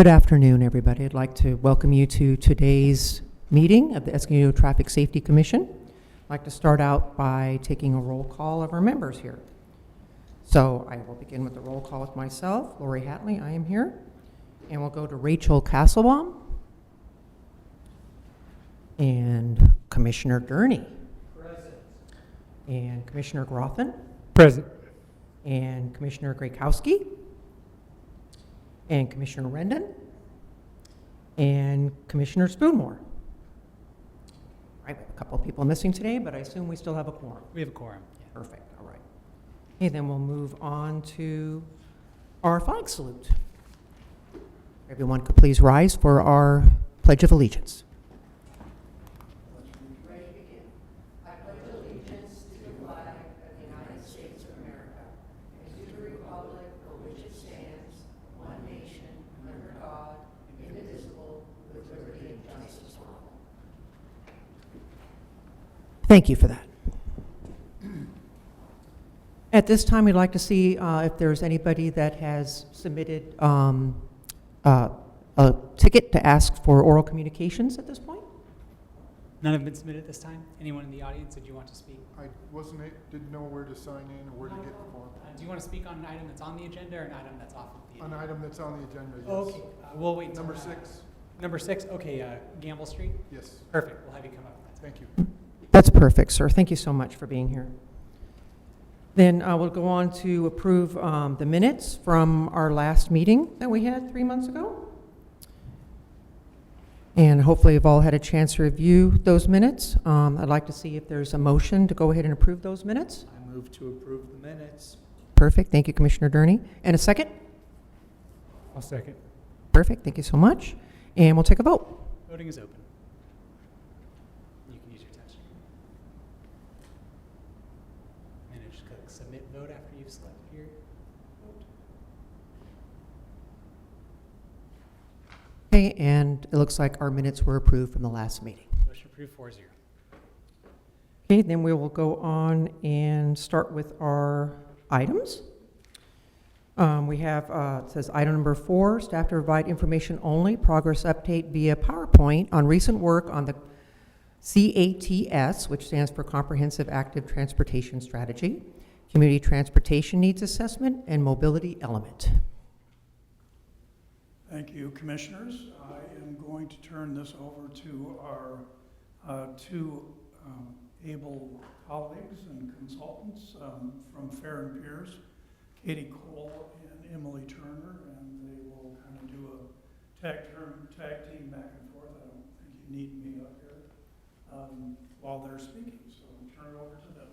Good afternoon, everybody. I'd like to welcome you to today's meeting of the Escondido Traffic Safety Commission. I'd like to start out by taking a roll call of our members here. So I will begin with the roll call with myself, Lori Hatley, I am here. And we'll go to Rachel Castlebaum and Commissioner Gurney. Present. And Commissioner Grothin. Present. And Commissioner Grakowski. And Commissioner Rendon, and Commissioner Spoonmore. Right, we have a couple of people missing today, but I assume we still have a quorum. We have a quorum. Yeah. Perfect, all right. Okay, then we'll move on to our flag salute. Everyone could please rise for our Pledge of Allegiance. Thank you for that. At this time, we'd like to see if there's anybody that has submitted a ticket to ask for oral communications at this point. None have been submitted this time. Anyone in the audience, did you want to speak? I didn't know where to sign in or where to get the form. Do you want to speak on an item that's on the agenda or an item that's off of the agenda? An item that's on the agenda, yes. Okay, we'll wait until Number 6. Number 6, okay, Gamble Street? Yes. Perfect, we'll have you come up. Thank you. That's perfect, sir. Thank you so much for being here. Then we'll go on to approve the minutes from our last meeting that we had 3 months ago. And hopefully you've all had a chance to review those minutes. I'd like to see if there's a motion to go ahead and approve those minutes. I move to approve the minutes. Perfect. Thank you, Commissioner Durney. And a second? I'll second. Perfect. Thank you so much. And we'll take a vote. Voting is open. You can use your touch. And just click submit vote after you've selected your vote. Okay, and it looks like our minutes were approved from the last meeting. Motion approved 4-0. Okay, then we will go on and start with our items. We have, it says item number 4, staff to provide information only, progress update via PowerPoint on recent work on the CATS, which stands for Comprehensive Active Transportation Strategy, Community Transportation Needs Assessment, and Mobility Element. Thank you, Commissioners. I am going to turn this over to our two able colleagues and consultants from Fair and Peers, Katie Cole and Emily Turner, and they will kind of do a tag team back and forth. I don't think you need me up here while they're speaking, so I'll turn it over to them.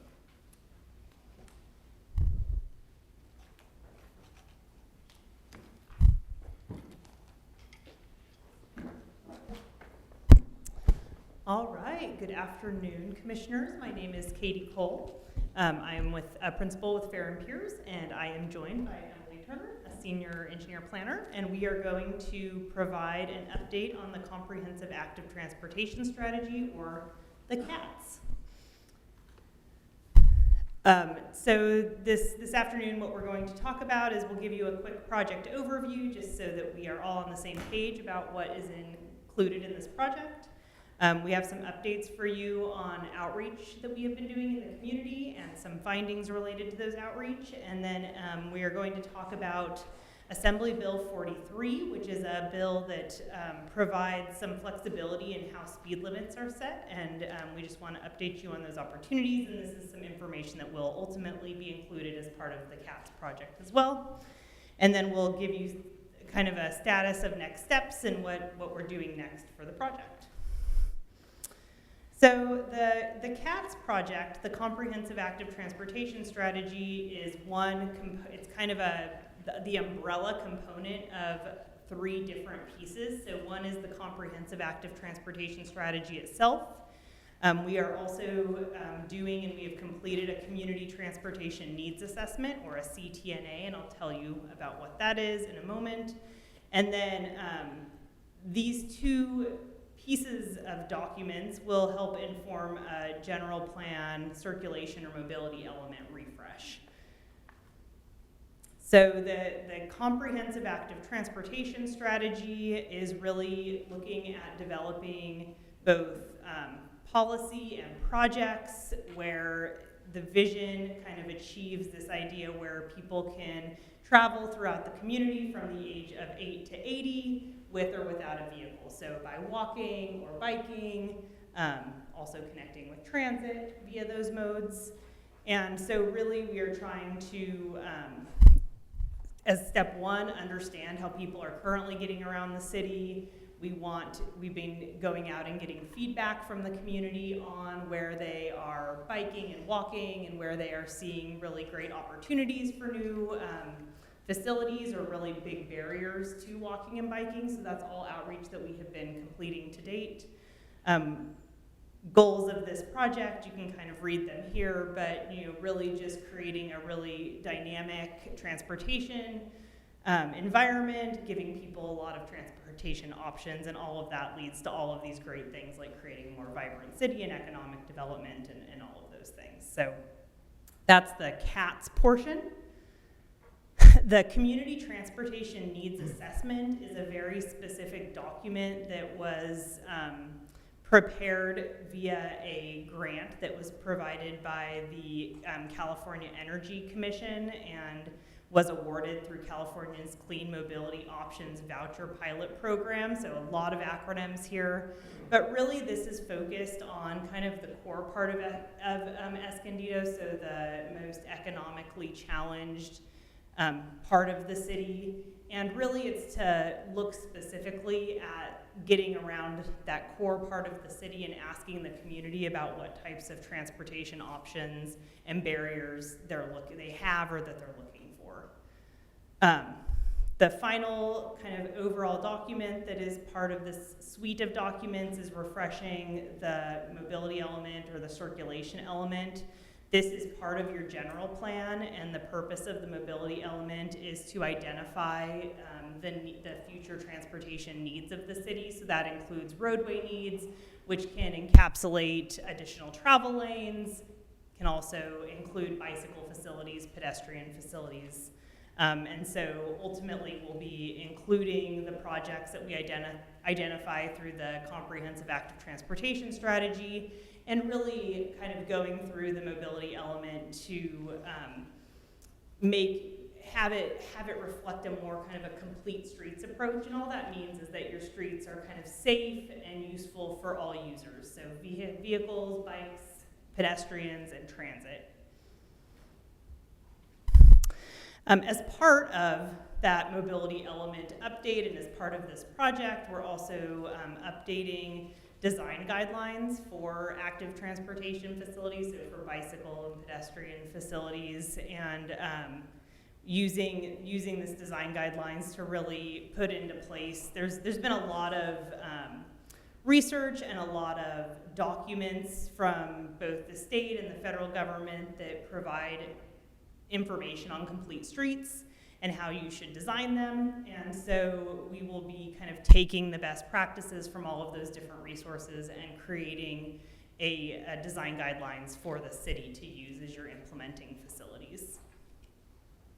All right, good afternoon, Commissioners. My name is Katie Cole. I am a principal with Fair and Peers, and I am joined by Emily Turner, a senior engineer planner, and we are going to provide an update on the Comprehensive Active Transportation Strategy, or the CATS. So this afternoon, what we're going to talk about is we'll give you a quick project overview, just so that we are all on the same page about what is included in this project. We have some updates for you on outreach that we have been doing in the community and some findings related to those outreach. And then we are going to talk about Assembly Bill 43, which is a bill that provides some flexibility in how speed limits are set. And we just want to update you on those opportunities. And this is some information that will ultimately be included as part of the CATS project as well. And then we'll give you kind of a status of next steps and what we're doing next for the project. So the CATS project, the Comprehensive Active Transportation Strategy, is it's kind of the umbrella component of 3 different pieces. So one is the Comprehensive Active Transportation Strategy itself. We are also doing, and we have completed, a Community Transportation Needs Assessment, or a CTNA, and I'll tell you about what that is in a moment. And then these 2 pieces of documents will help inform a general plan, circulation, or mobility element refresh. So the comprehensive active transportation strategy is really looking at developing both policy and projects where the vision kind of achieves this idea where people can travel throughout the community from the age of 8 to 80 with or without a vehicle. So by walking or biking, also connecting with transit via those modes. And so really we are trying to, as step one, understand how people are currently getting around the city. We've been going out and getting feedback from the community on where they are biking and walking and where they are seeing really great opportunities for new facilities or really big barriers to walking and biking. So that's all outreach that we have been completing to date. Goals of this project, you can kind of read them here, but really just creating a really dynamic transportation environment, giving people a lot of transportation options, and all of that leads to all of these great things like creating a more vibrant city and economic development and all of those things. So that's the CATS portion. The Community Transportation Needs Assessment is a very specific document that was prepared via a grant that was provided by the California Energy Commission and was awarded through California's Clean Mobility Options Voucher Pilot Program. So a lot of acronyms here, but really this is focused on kind of the core part of Escondido, so the most economically challenged part of the city. And really it's to look specifically at getting around that core part of the city and asking the community about what types of transportation options and barriers they have or that they're looking for. The final kind of overall document that is part of this suite of documents is refreshing the mobility element or the circulation element. This is part of your general plan, and the purpose of the mobility element is to identify the future transportation needs of the city. So that includes roadway needs, which can encapsulate additional travel lanes, can also include bicycle facilities, pedestrian facilities. And so ultimately we'll be including the projects that we identify through the comprehensive active transportation strategy, and really kind of going through the mobility element to have it reflect a more kind of a complete streets approach. And all that means is that your streets are kind of safe and useful for all users. So vehicles, bikes, pedestrians, and transit. As part of that mobility element update and as part of this project, we're also updating design guidelines for active transportation facilities, so for bicycle and pedestrian facilities, and using this design guidelines to really put into place. There's been a lot of research and a lot of documents from both the state and the federal government that provide information on complete streets and how you should design them. And so we will be kind of taking the best practices from all of those different resources and creating a design guidelines for the city to use as you're implementing facilities.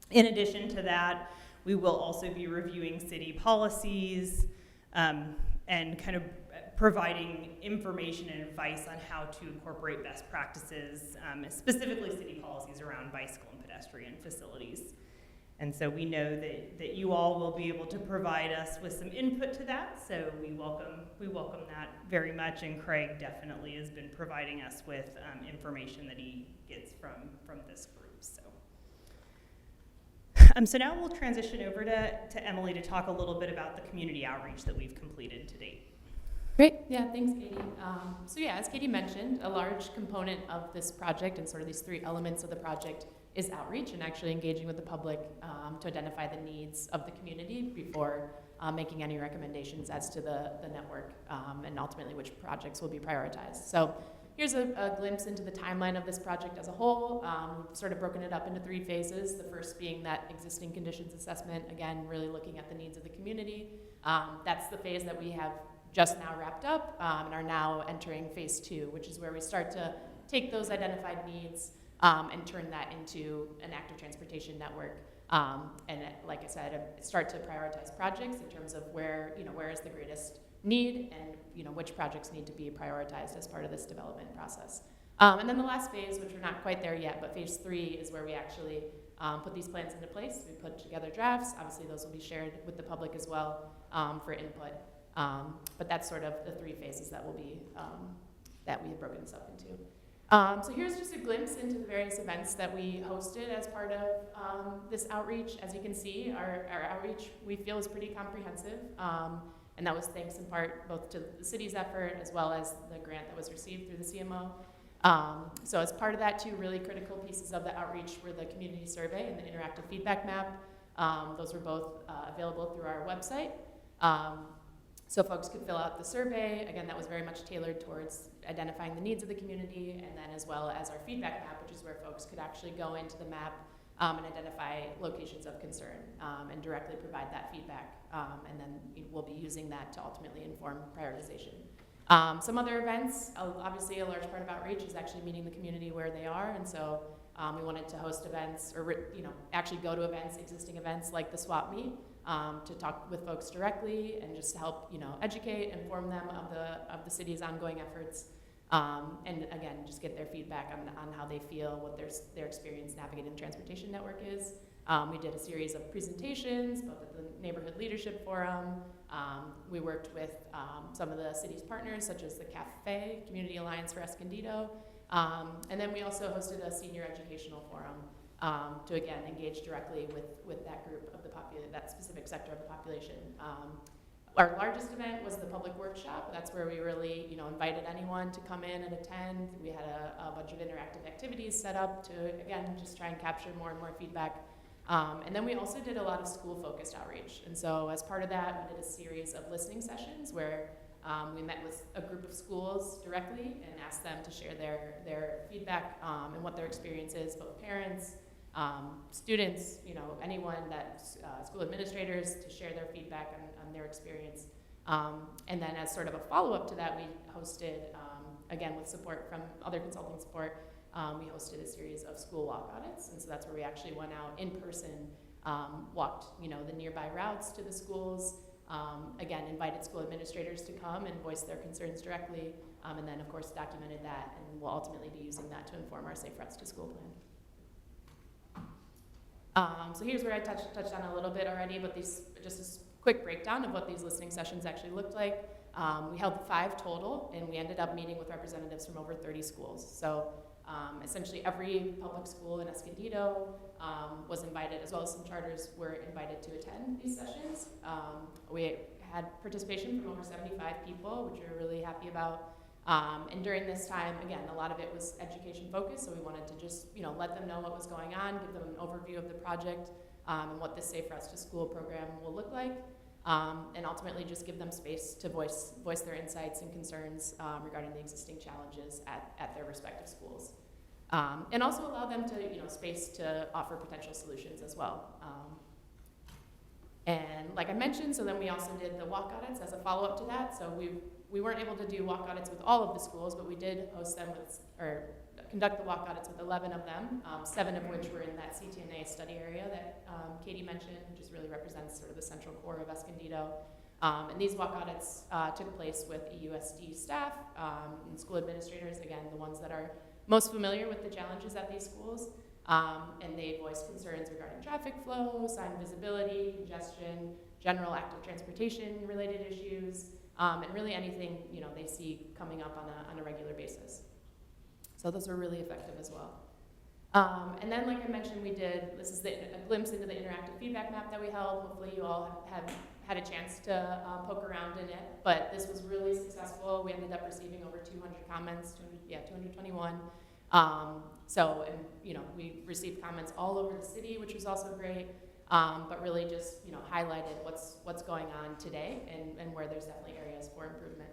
In addition to that, we will also be reviewing city policies and kind of providing information and advice on how to incorporate best practices, specifically city policies around bicycle and pedestrian facilities. And so we know that you all will be able to provide us with some input to that, so we welcome that very much, and Craig definitely has been providing us with information that he gets from this group. So now we'll transition over to Emily to talk a little bit about the community outreach that we've completed to date. Great. Yeah, thanks, Katie. As Katie mentioned, a large component of this project and sort of these three elements of the project is outreach and actually engaging with the public to identify the needs of the community before making any recommendations as to the network and ultimately which projects will be prioritized. So here's a glimpse into the timeline of this project as a whole. We've sort of broken it up into three phases. The first being that existing conditions assessment, again, really looking at the needs of the community. That's the phase that we have just now wrapped up and are now entering phase 2, which is where we start to take those identified needs and turn that into an active transportation network And like I said, start to prioritize projects in terms of where is the greatest need and which projects need to be prioritized as part of this development process. And then the last phase, which we're not quite there yet, but phase 3 is where we actually put these plans into place. We put together drafts. Obviously, those will be shared with the public as well for input. But that's sort of the 3 phases that will be that we have broken this up into. So here's just a glimpse into the various events that we hosted as part of this outreach. As you can see, our outreach we feel is pretty comprehensive. And that was thanks in part both to the city's effort as well as the grant that was received through the CMO. So as part of that, 2 really critical pieces of the outreach were the community survey and the interactive feedback map. Those were both available through our website. So folks could fill out the survey. Again, that was very much tailored towards identifying the needs of the community, and then as well as our feedback map, which is where folks could actually go into the map and identify locations of concern and directly provide that feedback. And then we'll be using that to ultimately inform prioritization. Some other events, obviously a large part of outreach is actually meeting the community where they are, and so we wanted to host events or actually go to events, existing events like the swap meet, to talk with folks directly and just to help educate, inform them of the city's ongoing efforts, and again just get their feedback on how they feel, what their experience navigating the transportation network is. We did a series of presentations, both at the Neighborhood Leadership Forum. We worked with some of the city's partners, such as the CAFE, Community Alliance for Escondido. And then we also hosted a senior educational forum to, again, engage directly with that group of the that specific sector of the population. Our largest event was the public workshop. That's where we really, invited anyone to come in and attend. We had a bunch of interactive activities set up to, again, just try and capture more and more feedback. And then we also did a lot of school-focused outreach. And so as part of that, we did a series of listening sessions where we met with a group of schools directly and asked them to share their feedback and what their experience is, both parents, students, anyone that school administrators to share their feedback on their experience. And then as sort of a follow-up to that, we hosted, again, with support from other consulting support, we hosted a series of school walk audits, and so that's where we actually went out in person, walked, the nearby routes to the schools, again, invited school administrators to come and voice their concerns directly, and then, of course, documented that, and we'll ultimately be using that to inform our Safe Routes to School plan. So here's where I touched on a little bit already, but just a quick breakdown of what these listening sessions actually looked like. We held 5 total, and we ended up meeting with representatives from over 30 schools. So essentially every public school in Escondido was invited, as well as some charters were invited to attend these sessions. We had participation from over 75 people, which we're really happy about. And during this time, again, a lot of it was education focused, so we wanted to just, let them know what was going on, give them an overview of the project, and what the Safe Routes to School program will look like, and ultimately just give them space to voice their insights and concerns regarding the existing challenges at their respective schools. And also allow them to, space to offer potential solutions as well. And like I mentioned, so then we also did the walk audits as a follow-up to that. So we weren't able to do walk audits with all of the schools, but we did host them or conduct the walk audits with 11 of them, 7 of which were in that CTNA study area that Katie mentioned, which just really represents sort of the central core of Escondido. And these walk audits took place with EUSD staff and school administrators, again, the ones that are most familiar with the challenges at these schools. And they voiced concerns regarding traffic flow, sign visibility, congestion, general active transportation related issues, and really anything they see coming up on a regular basis. So those are really effective as well. And then, like I mentioned, this is a glimpse into the interactive feedback map that we held. Hopefully you all have had a chance to poke around in it, but this was really successful. We ended up receiving over 200 comments, 221. We received comments all over the city, which was also great, but really just, highlighted what's going on today and where there's definitely areas for improvement.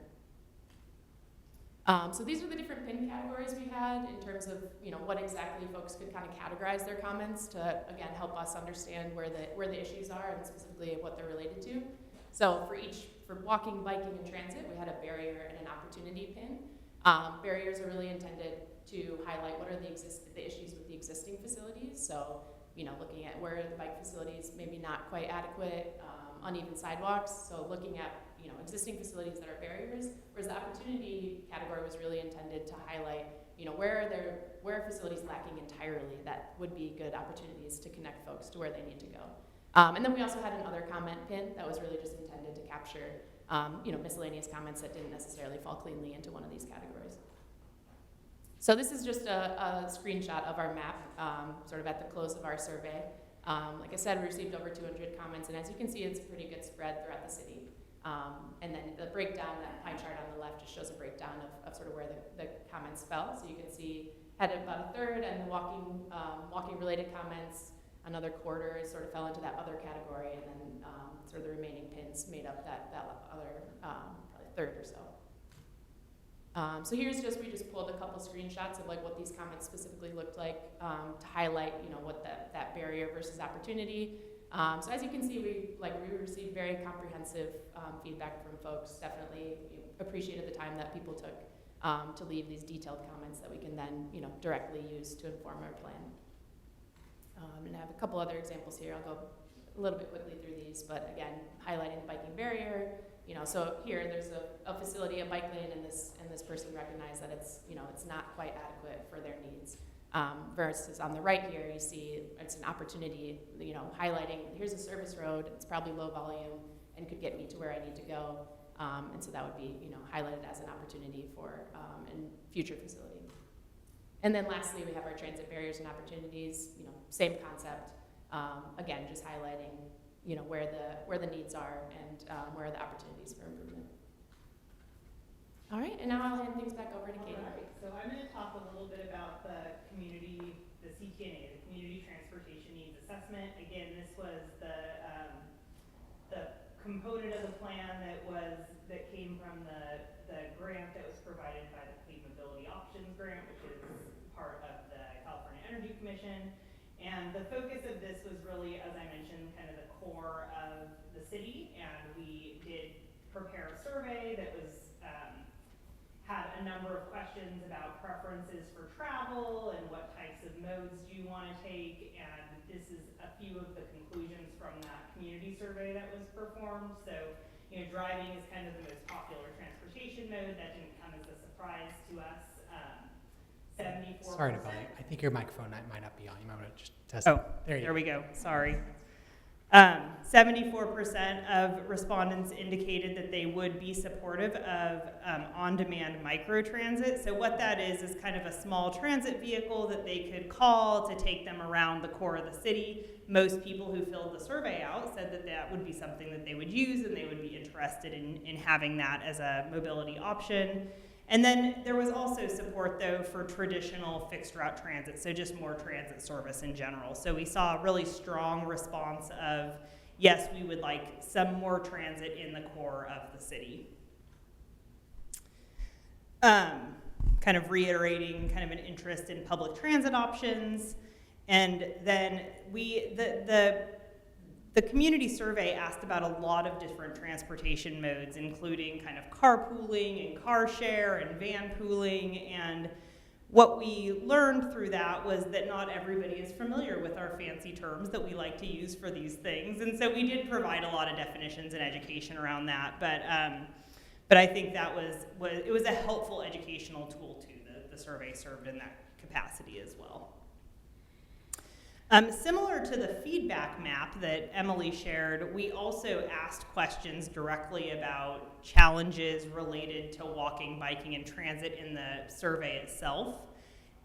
So these are the different pin categories we had in terms of, what exactly folks could kind of categorize their comments to, again, help us understand where the issues are and specifically what they're related to. So for walking, biking, and transit, we had a barrier and an opportunity pin. Barriers are really intended to highlight what are the issues with the existing facilities. So, looking at where the bike facilities maybe not quite adequate, uneven sidewalks. So looking at, existing facilities that are barriers, whereas the opportunity category was really intended to highlight, where are facilities lacking entirely that would be good opportunities to connect folks to where they need to go. And then we also had another comment pin that was really just intended to capture, miscellaneous comments that didn't necessarily fall cleanly into one of these categories. So this is just a screenshot of our map, sort of at the close of our survey. Like I said, we received over 200 comments, and as you can see, it's a pretty good spread throughout the city. And then the breakdown, that pie chart on the left just shows a breakdown of sort of where the comments fell. So you can see had about a third, and the walking related comments, another quarter sort of fell into that other category, and then sort of the remaining pins made up that other probably third or so. So we just pulled a couple screenshots of like what these comments specifically looked like to highlight, what that barrier versus opportunity. So as you can see, we received very comprehensive feedback from folks. Definitely appreciated the time that people took to leave these detailed comments that we can then, directly use to inform our plan. And I have a couple other examples here. I'll go a little bit quickly through these, but again, highlighting the biking barrier. So here there's a facility, a bike lane, and this person recognized that it's not quite adequate for their needs. Versus on the right here, you see it's an opportunity, highlighting here's a service road, it's probably low volume and could get me to where I need to go. And so that would be, highlighted as an opportunity for a future facility. And then lastly, we have our transit barriers and opportunities, same concept. Again, just highlighting, where the needs are and where are the opportunities for improvement. All right, and now I'll hand things back over to Katie. All right, so I'm going to talk a little bit about the CTNA, the Community Transportation Needs Assessment. Again, this was the component of the plan that came from the grant that was provided by the Clean Mobility Options Grant, which is part of the California Energy Commission. And the focus of this was really, as I mentioned, kind of the core of the city. And we did prepare a survey that was had a number of questions about preferences for travel and what types of modes do you want to take. And this is a few of the conclusions from that community survey that was performed. So, driving is kind of the most popular transportation mode. That didn't come as a surprise to us. 74%. Sorry to bother you. I think your microphone might not be on. You might want to just test Oh, it. there we go. Sorry. 74% of respondents indicated that they would be supportive of on-demand microtransit. So what that is kind of a small transit vehicle that they could call to take them around the core of the city. Most people who filled the survey out said that that would be something that they would use and they would be interested in having that as a mobility option. And then there was also support, though, for traditional fixed route transit, so just more transit service in general. So we saw a really strong response of, yes, we would like some more transit in the core of the city. Kind of reiterating kind of an interest in public transit options. And then the community survey asked about a lot of different transportation modes, including kind of carpooling and car share and van pooling. And what we learned through that was that not everybody is familiar with our fancy terms that we like to use for these things. And so we did provide a lot of definitions and education around that. But I think that it was a helpful educational tool too. The survey served in that capacity as well. Similar to the feedback map that Emily shared, we also asked questions directly about challenges related to walking, biking, and transit in the survey itself.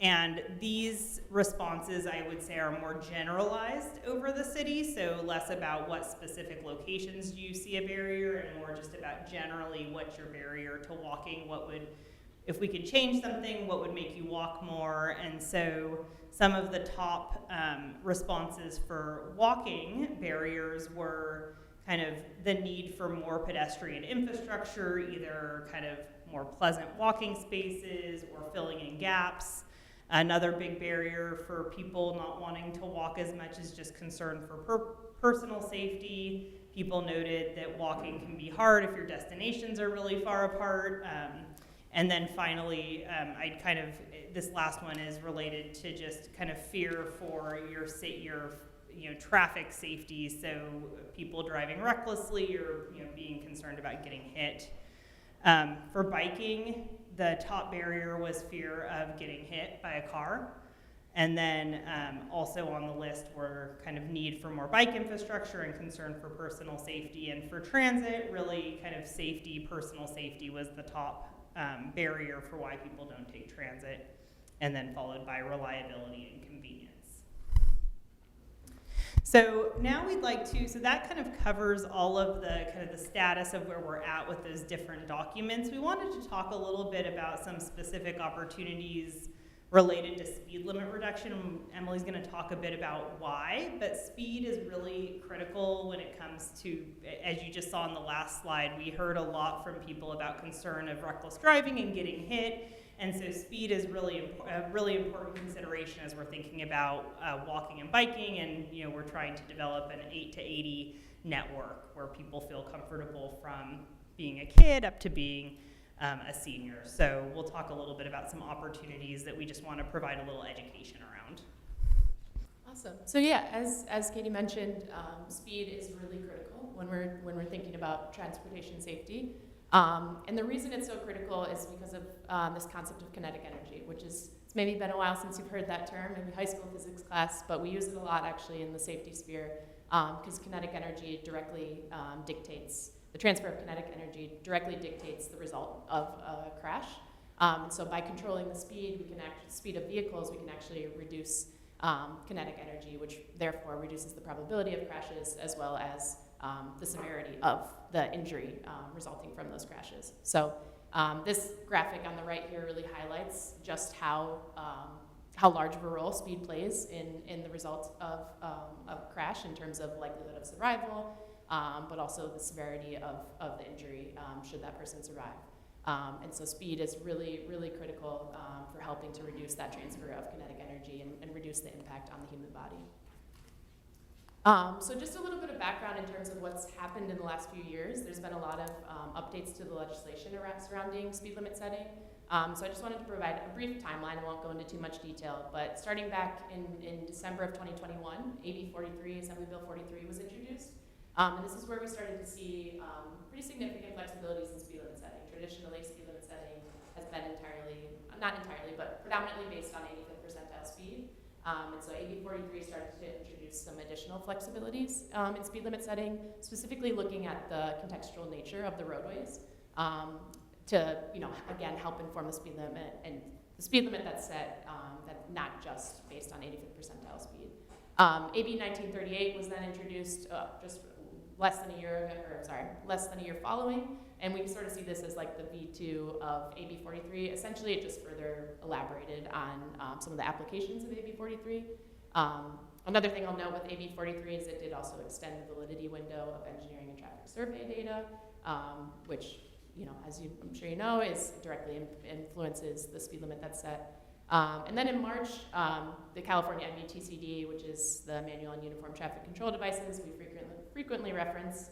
And these responses, I would say, are more generalized over the city, so less about what specific locations do you see a barrier, and more just about generally what's your barrier to walking, if we could change something, what would make you walk more. And so some of the top responses for walking barriers were kind of the need for more pedestrian infrastructure, either kind of more pleasant walking spaces or filling in gaps. Another big barrier for people not wanting to walk as much is just concern for personal safety. People noted that walking can be hard if your destinations are really far apart. And then finally, this last one is related to just kind of fear for your traffic safety, so people driving recklessly or being concerned about getting hit. For biking, the top barrier was fear of getting hit by a car. And then also on the list were kind of need for more bike infrastructure and concern for personal safety. And for transit, really kind of safety, personal safety was the top barrier for why people don't take transit, and then followed by reliability and convenience. So now we'd like to, so that kind of covers all of the kind of the status of where we're at with those different documents. We wanted to talk a little bit about some specific opportunities related to speed limit reduction. Emily's going to talk a bit about why, but speed is really critical when it comes to, as you just saw in the last slide, we heard a lot from people about concern of reckless driving and getting hit. And so speed is really a really important consideration as we're thinking about walking and biking, and we're trying to develop an 8 to 80 network where people feel comfortable from being a kid up to being a senior. So we'll talk a little bit about some opportunities that we just want to provide a little education around. Awesome. So yeah, as Katie mentioned, speed is really critical when we're thinking about transportation safety. And the reason it's so critical is because of this concept of kinetic energy, which is, it's maybe been a while since you've heard that term, maybe high school physics class, but we use it a lot actually in the safety sphere, because kinetic energy directly dictates, the transfer of kinetic energy directly dictates the result of a crash. And so by controlling the speed, speed of vehicles, we can actually reduce kinetic energy, which therefore reduces the probability of crashes as well as the severity of the injury resulting from those crashes. So this graphic on the right here really highlights just how large of a role speed plays in the result of a crash in terms of likelihood of survival, but also the severity of the injury should that person survive. And so speed is really, really critical for helping to reduce that transfer of kinetic energy and reduce the impact on the human body. So just a little bit of background in terms of what's happened in the last few years. There's been a lot of updates to the legislation surrounding speed limit setting. So I just wanted to provide a brief timeline. I won't go into too much detail, but starting back in December of 2021, AB 43, Assembly Bill 43 was introduced. And this is where we started to see pretty significant flexibilities in speed limit setting. Traditionally, speed limit setting has been not entirely, but predominantly based on 85th percentile speed. And so AB 43 started to introduce some additional flexibilities in speed limit setting, specifically looking at the contextual nature of the roadways to, again, help inform the speed limit and the speed limit that's set, that not just based on 85th percentile speed. AB 1938 was then introduced just less than a year following, and we sort of see this as like the V2 of AB 43. Essentially, it just further elaborated on some of the applications of AB 43. Another thing I'll note with AB 43 is it did also extend the validity window of engineering and traffic survey data, which, as I'm sure you know, is directly influences the speed limit that's set. And then in March, the California MUTCD, which is the Manual on Uniform Traffic Control Devices, we frequently reference,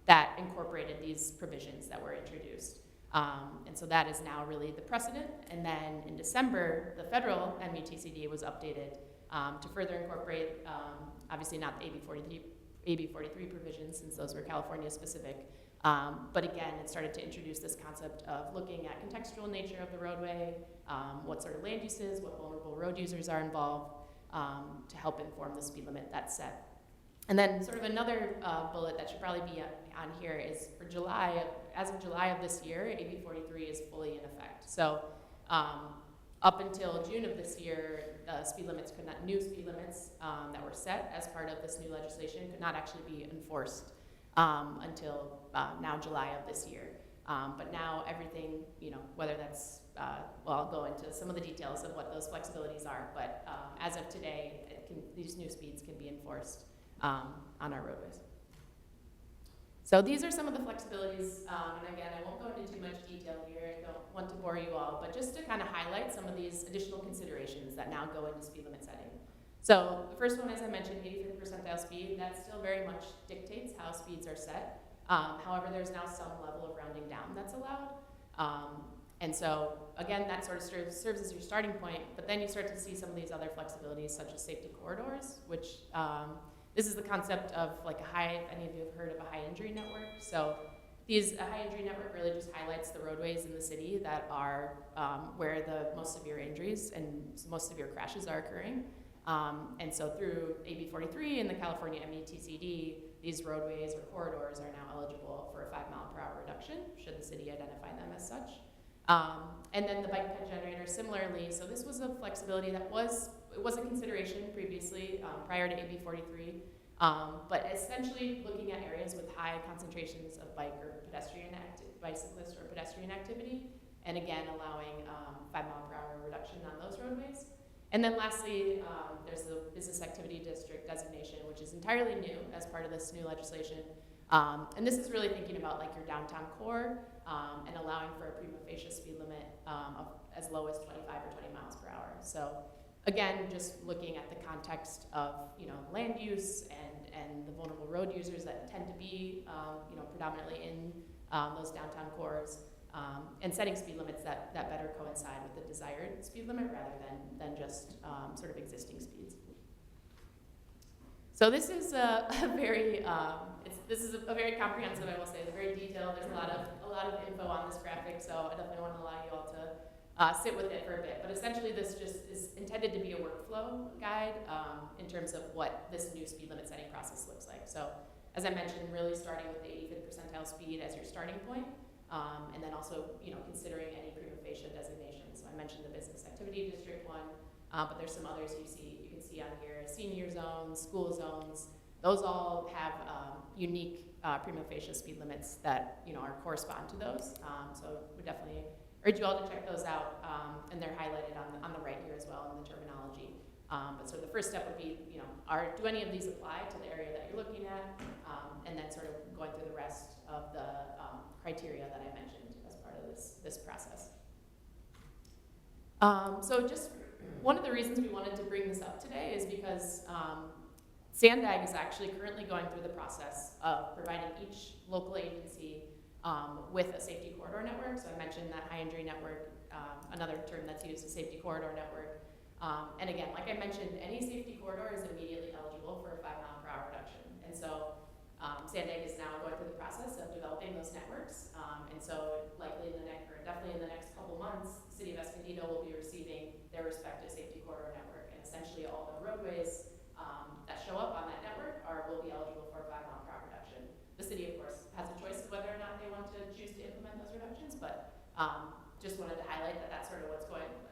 that incorporated these provisions that were introduced. And so that is now really the precedent. And then in December, the federal MUTCD was updated to further incorporate, obviously not the AB 43 provisions, since those were California specific. But again, it started to introduce this concept of looking at contextual nature of the roadway, what sort of land uses, what vulnerable road users are involved, to help inform the speed limit that's set. And then sort of another bullet that should probably be on here is for July, as of July of this year, AB 43 is fully in effect. So up until June of this year, new speed limits that were set as part of this new legislation could not actually be enforced until now July of this year. But now everything, whether that's, I'll go into some of the details of what those flexibilities are, but as of today, these new speeds can be enforced on our roadways. So these are some of the flexibilities, and again, I won't go into too much detail here, I don't want to bore you all, but just to kind of highlight some of these additional considerations that now go into speed limit setting. So the first one, as I mentioned, 85th percentile speed, that still very much dictates how speeds are set. However, there's now some level of rounding down that's allowed. And so, again, that sort of serves as your starting point, but then you start to see some of these other flexibilities, such as safety corridors, which this is the concept of like if any of you have heard of a high injury network. So a high injury network really just highlights the roadways in the city that are where the most severe injuries and most severe crashes are occurring. And so through AB 43 and the California METCD, these roadways or corridors are now eligible for a 5-mile-per-hour reduction, should the city identify them as such. And then the bike ped generator, similarly. So this was a flexibility that was a consideration previously, prior to AB 43. But essentially looking at areas with high concentrations of bicyclist or pedestrian activity, and again allowing 5-mile-per-hour reduction on those roadways. And then lastly, there's the business activity district designation, which is entirely new as part of this new legislation. And this is really thinking about like your downtown core and allowing for a prima facie speed limit of as low as 25 or 20 miles per hour. So again, just looking at the context of land use and the vulnerable road users that tend to be predominantly in those downtown cores, and setting speed limits that better coincide with the desired speed limit rather than just sort of existing speeds. So this is a very comprehensive, I will say. It's very detailed. There's a lot of info on this graphic, so I definitely want to allow you all to sit with it for a bit. But essentially, this just is intended to be a workflow guide in terms of what this new speed limit setting process looks like. So, as I mentioned, really starting with the 85th percentile speed as your starting point, and then also considering any prima facie designations. So I mentioned the business activity district one, but there's some others you can see on here: senior zones, school zones. Those all have unique prima facie speed limits that correspond to those. So we definitely urge you all to check those out, and they're highlighted on the right here as well in the terminology. But so the first step would be, do any of these apply to the area that you're looking at, and then sort of going through the rest of the criteria that I mentioned as part of this process. So just one of the reasons we wanted to bring this up today is because SANDAG is actually currently going through the process of providing each local agency with a safety corridor network. So I mentioned that high injury network, another term that's used is safety corridor network. And again, like I mentioned, any safety corridor is immediately eligible for a 5-mile-per-hour reduction. And so SANDAG is now going through the process of developing those networks. And so likely definitely in the next couple months, the City of Escondido will be receiving their respective safety corridor network. And essentially all the roadways that show up on that network will be eligible for a 5-mile-per-hour reduction. The city, of course, has a choice of whether or not they want to choose to implement those reductions, but just wanted to highlight that that's sort of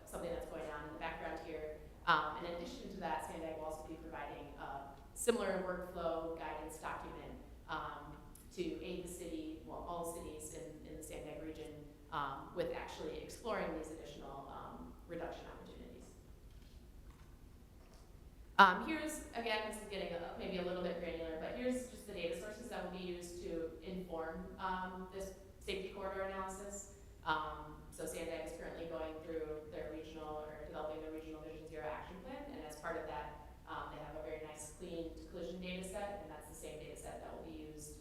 something that's going on in the background here. In addition to that, SANDAG will also be providing a similar workflow guidance document to aid the city, all cities in the SANDAG region with actually exploring these additional reduction opportunities. Here's, again, this is getting maybe a little bit granular, but here's just the data sources that will be used to inform this safety corridor analysis. So SANDAG is currently going through developing their regional Vision Zero action plan, and as part of that, they have a very nice clean collision data set, and that's the same data set that will be used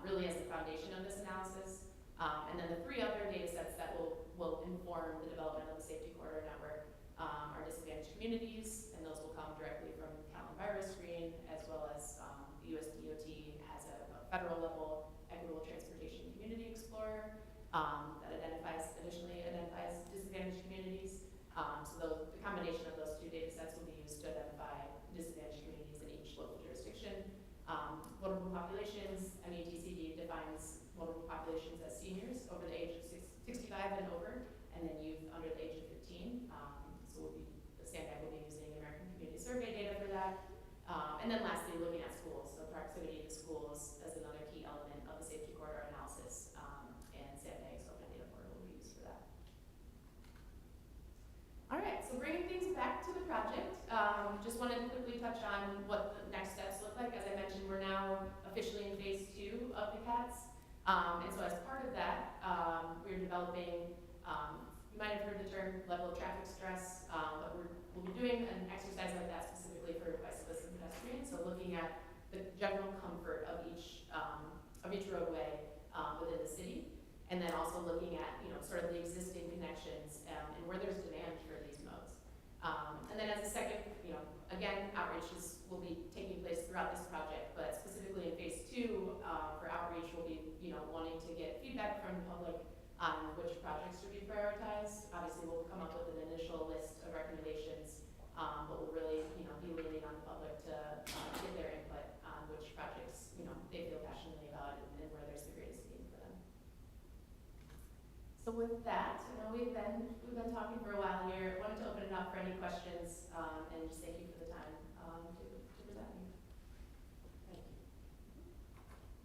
really as the foundation of this analysis. And then the 3 other data sets that will inform the development of the safety corridor network are disadvantaged communities, and those will come directly from Cal Enviro Screen, as well as the US DOT has a federal level equitable transportation community explorer that additionally identifies disadvantaged communities. So the combination of those 2 data sets will be used to identify disadvantaged communities in each local jurisdiction. Vulnerable populations, METCD defines vulnerable populations as seniors over the age of 65 and over, and then youth under the age of 15. So the SANDAG will be using American Community Survey data for that. And then lastly, looking at schools. So proximity to schools as another key element of the safety corridor analysis, and SANDAG's open data portal will be used for that. All right, so bringing things back to the project, just wanted to quickly touch on what the next steps look like. As I mentioned, we're now officially in phase 2 of the CATS. And so as part of that, we're developing, you might have heard the term level of traffic stress, but we'll be doing an exercise like that specifically for bicyclists and pedestrians. So looking at the general comfort of each roadway within the city, and then also looking at sort of the existing connections and where there's demand for these modes. And then as a second, again, outreaches will be taking place throughout this project, but specifically in phase 2, for outreach, we'll be, wanting to get feedback from the public on which projects should be prioritized. Obviously, we'll come up with an initial list of recommendations, but we'll really, be leaning on the public to get their input on which projects, they feel passionately about and where there's the greatest need for them. So with that, I know we've been talking for a while here. Wanted to open it up for any questions, and just thank you for the time to present me. Thank you.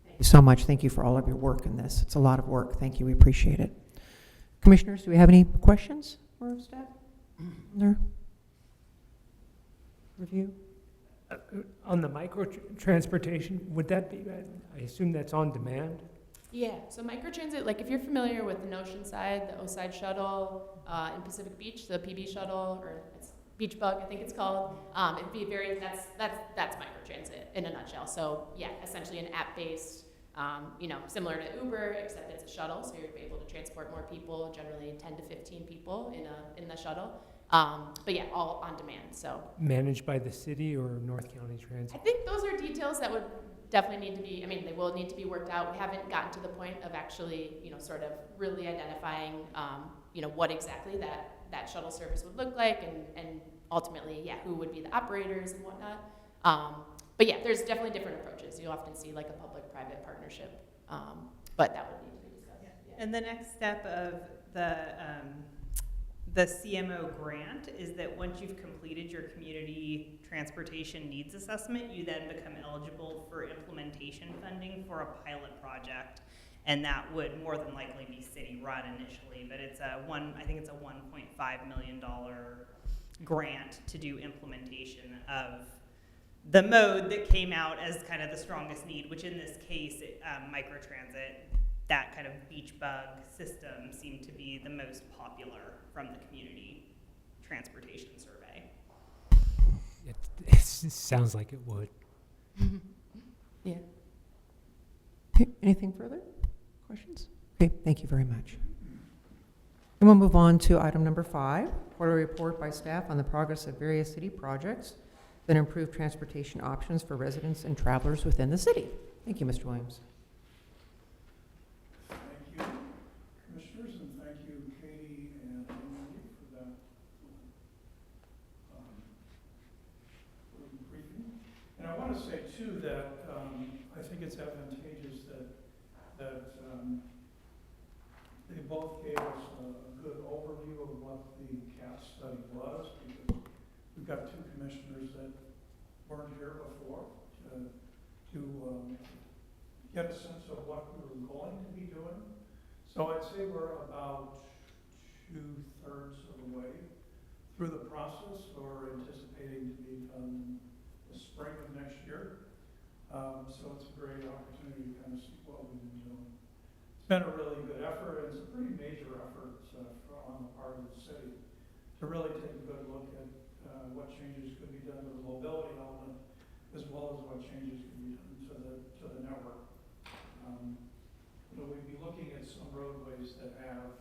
Thank you so much. Thank you for all of your work in this. It's a lot of work. Thank you. We appreciate it. Commissioners, do we have any questions for staff? Their review? On the micro transportation, would that be, I assume that's on demand? Yeah, so microtransit, like if you're familiar with the Notion side, the O-Side shuttle, in Pacific Beach, the PB shuttle, or it's Beach Bug, I think it's called, it'd be that's microtransit in a nutshell. So yeah, essentially an app-based, similar to Uber, except it's a shuttle, so you're able to transport more people, generally 10 to 15 people in the shuttle. But yeah, all on demand, so. Managed by the city or North County Transit? I think those are details that would definitely need to be, they will need to be worked out. We haven't gotten to the point of actually, sort of really identifying, what exactly that shuttle service would look like and ultimately, yeah, who would be the operators and whatnot. But yeah, there's definitely different approaches. You'll often see like a public-private partnership, but that would need to be discussed. Yeah. And the next step of the CMO grant is that once you've completed your community transportation needs assessment, you then become eligible for implementation funding for a pilot project. And that would more than likely be city run initially, but it's I think it's a $1.5 million grant to do implementation of the mode that came out as kind of the strongest need, which in this case, microtransit, that kind of beach bug system seemed to be the most popular from the community transportation survey. It sounds like it would. Yeah. Okay, anything further? Questions? Okay, thank you very much. And we'll move on to item number 5, quarterly report by staff on the progress of various city projects that improve transportation options for residents and travelers within the city. Thank you, Mr. Williams. Thank you, commissioners, and thank you, Katie and Emily, for that briefing. And I want to say too that I think it's advantageous that they both gave us a good overview of what the CAT study was, because we've got 2 commissioners that weren't here before to get a sense of what we were going to be doing. So I'd say we're about 2/3 of the way through the process, or anticipating to be done the spring of next year. So it's a great opportunity to kind of see what we've been doing. It's been a really good effort. It's a pretty major effort on the part of the city to really take a good look at what changes could be done to the mobility element, as well as what changes could be done to the network. We'd be looking at some roadways that have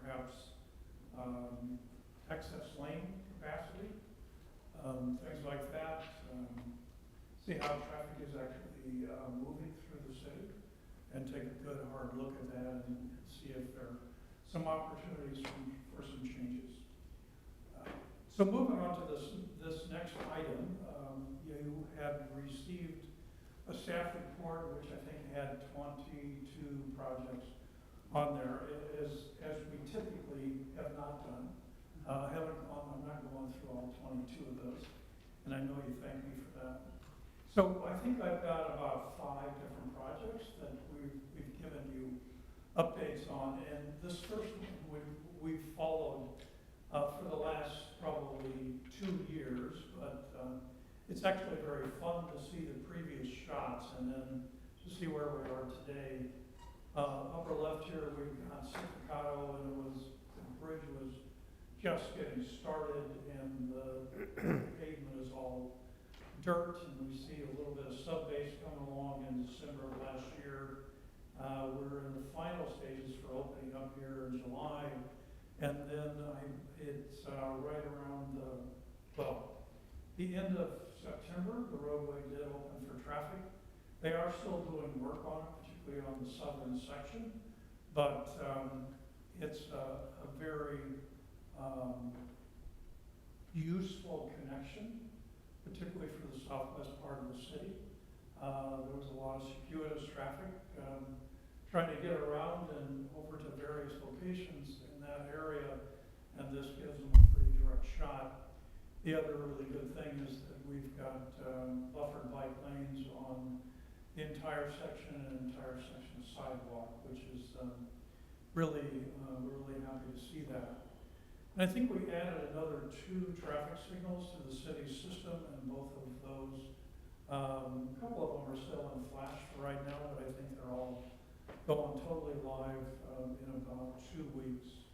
perhaps excess lane capacity, things like that. See how traffic is actually moving through the city, and take a good hard look at that and see if there are some opportunities for some changes. So moving on to this next item, you had received a staff report which I think had 22 projects on there, as we typically have not done. I'm not going through all 22 of those, and I know you thank me for that. So I think I've got about 5 different projects that we've given you updates on, and this first one we've followed for the last probably 2 years, but it's actually very fun to see the previous shots and then to see where we are today. Upper left here we've got Escondido, and the bridge was just getting started, and the pavement is all dirt, and we see a little bit of subbase coming along in December of last year. We're in the final stages for opening up up here in July. And then it's right around the end of September, the roadway did open for traffic. They are still doing work on it, particularly on the southern section, but it's a very useful connection, particularly for the southwest part of the city. There was a lot of circuitous traffic trying to get around and over to various locations in that area, and this gives them a pretty direct shot. The other really good thing is that we've got buffered bike lanes on the entire section and an entire section of sidewalk, which is we're really happy to see that. And I think we added another 2 traffic signals to the city system, and both of those, a couple of them are still in flash for right now, but I think they're all going totally live in about 2 weeks.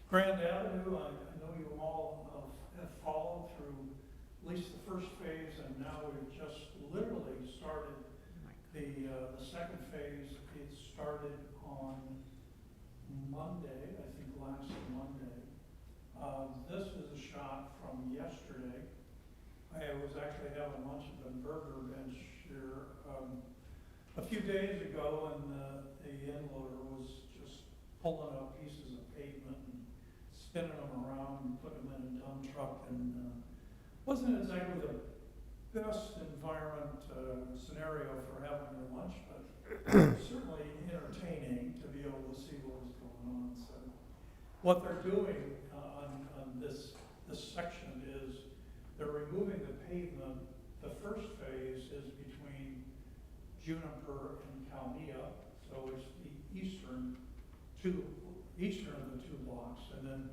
Grand Avenue, I know you all have followed through at least the first phase, and now we've just literally started the second phase. It started on Monday, I think last Monday. This is a shot from yesterday. I was actually having lunch at the Burger Bench here a few days ago, and the end loader was just pulling up pieces of pavement and spinning them around and putting them in a dump truck, and wasn't exactly the best environment scenario for having your lunch, but certainly entertaining to be able to see what was going on. So what they're doing on this section is they're removing the pavement. The first phase is between Juniper and Calmia, so it's the eastern of the 2 blocks, and then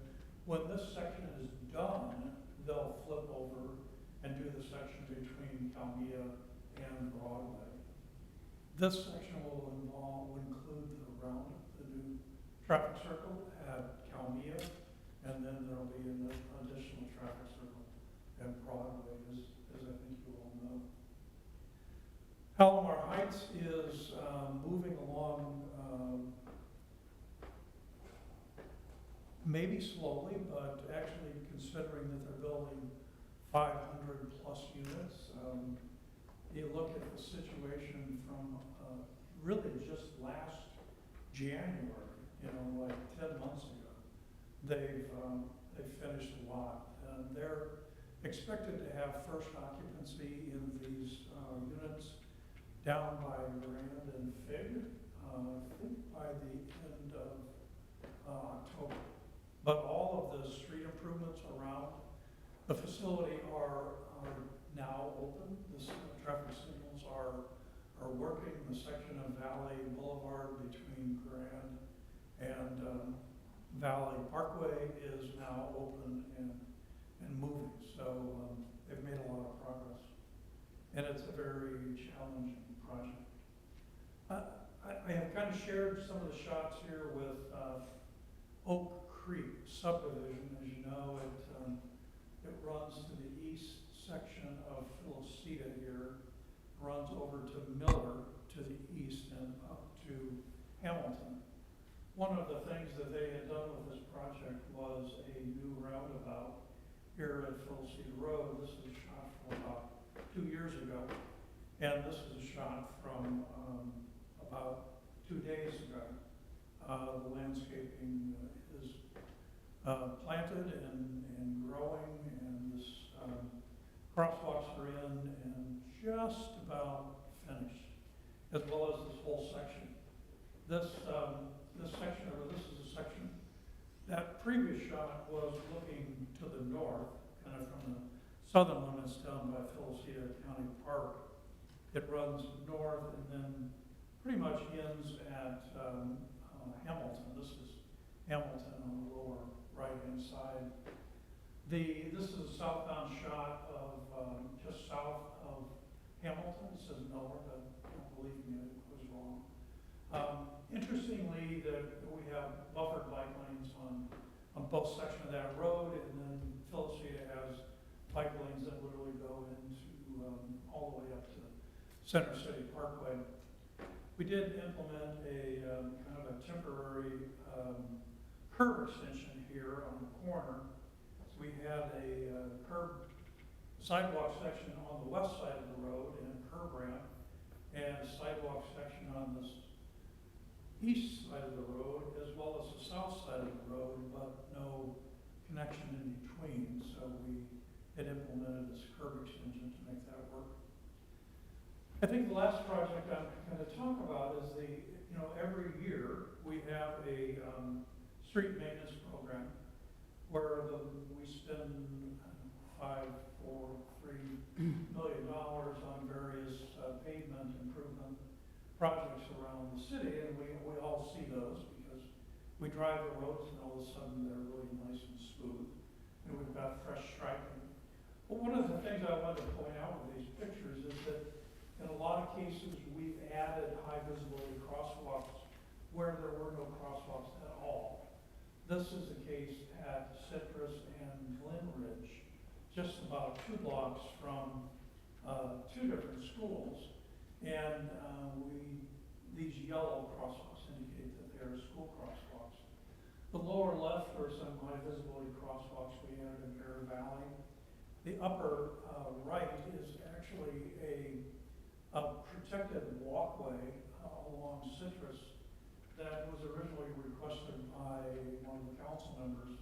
when this section is done, they'll flip over and do the section between Calmia and Broadway. This section will include the new traffic circle at Calmia, and then there'll be an additional traffic circle at Broadway, as I think you all know. Palomar Heights is moving along maybe slowly, but actually considering that they're building 500 plus units. You look at the situation from really just last January, like 10 months ago, they've finished a lot. And they're expected to have first occupancy in these units down by Grand and Fig, I think by the end of October. But all of the street improvements around the facility are now open. The traffic signals are working. The section of Valley Boulevard between Grand and Valley Parkway is now open and moving. So they've made a lot of progress. And it's a very challenging project. I have kind of shared some of the shots here with Oak Creek subdivision. As you know, it runs to the east section of Philocita here, runs over to Miller to the east and up to Hamilton. One of the things that they had done with this project was a new roundabout here at Philocita Road. This is a shot from about 2 years ago, and this is a shot from about 2 days ago. The landscaping is planted and growing, and this crosswalks are in and just about finished, as well as this whole section. This section, or this is a section, that previous shot was looking to the north, kind of from the southern limits down by Philocita County Park. It runs north and then pretty much ends at Hamilton. This is Hamilton on the lower right-hand side. This is a southbound shot of just south of Hamilton. It says Miller, but don't believe me, I was wrong. Interestingly, that we have buffered bike lanes on both sections of that road, and then Philocita has bike lanes that literally go into all the way up to Center City Parkway. We did implement a kind of a temporary curb extension here on the corner. So we had a sidewalk section on the west side of the road and a curb ramp, and a sidewalk section on the east side of the road as well as the south side of the road, but no connection in between. So we had implemented this curb extension to make that work. I think the last project I'm going to talk about is every year we have a street maintenance program where we spend $3 million on various pavement improvement projects around the city, and we all see those because we drive the roads and all of a sudden they're really nice and smooth, and we've got fresh striping. But one of the things I wanted to point out with these pictures is that in a lot of cases, we've added high visibility crosswalks where there were no crosswalks at all. This is the case at Citrus and Glen Ridge, just about 2 blocks from 2 different schools. And these yellow crosswalks indicate that they are school crosswalks. The lower left are some high visibility crosswalks we added in Bear Valley. The upper right is actually a protected walkway along Citrus that was originally requested by one of the council members,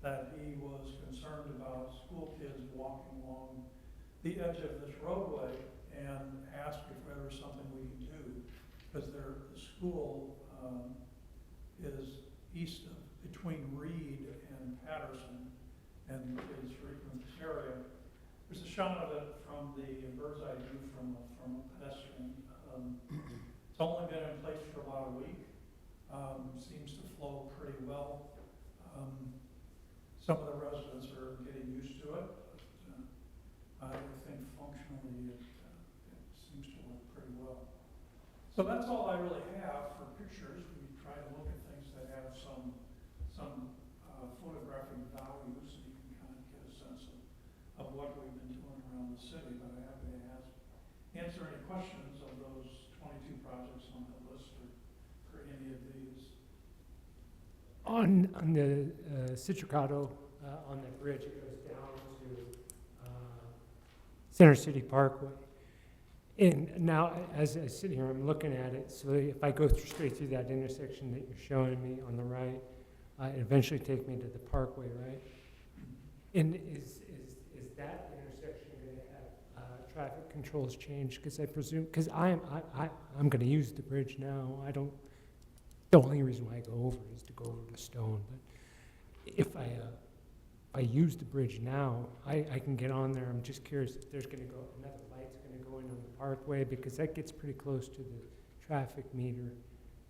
that he was concerned about school kids walking along the edge of this roadway, and asked if there was something we could do, because the school is between Reed and Patterson, and kids frequent this area. There's a shot of it from the bird's eye view from a pedestrian. It's only been in place for about a week. Seems to flow pretty well. Some of the residents are getting used to it, but I think functionally it seems to work pretty well. So that's all I really have for pictures. We try to look at things that have some photographic value, so you can kind of get a sense of what we've been doing around the city. But I'm happy to answer any questions of those 22 projects on the list, or any of these. On the Citricado, on that bridge, it goes down to Center City Parkway. And now, as I sit here, I'm looking at it, so if I go straight through that intersection that you're showing me on the right, it eventually take me to the Parkway, right? And is that intersection going to have traffic controls change? Because I presume, because I'm going to use the bridge now. The only reason why I go over is to go over to Stone. But if I use the bridge now, I can get on there. I'm just curious if there's going to go, another light's going to go in on the Parkway, because that gets pretty close to the traffic meter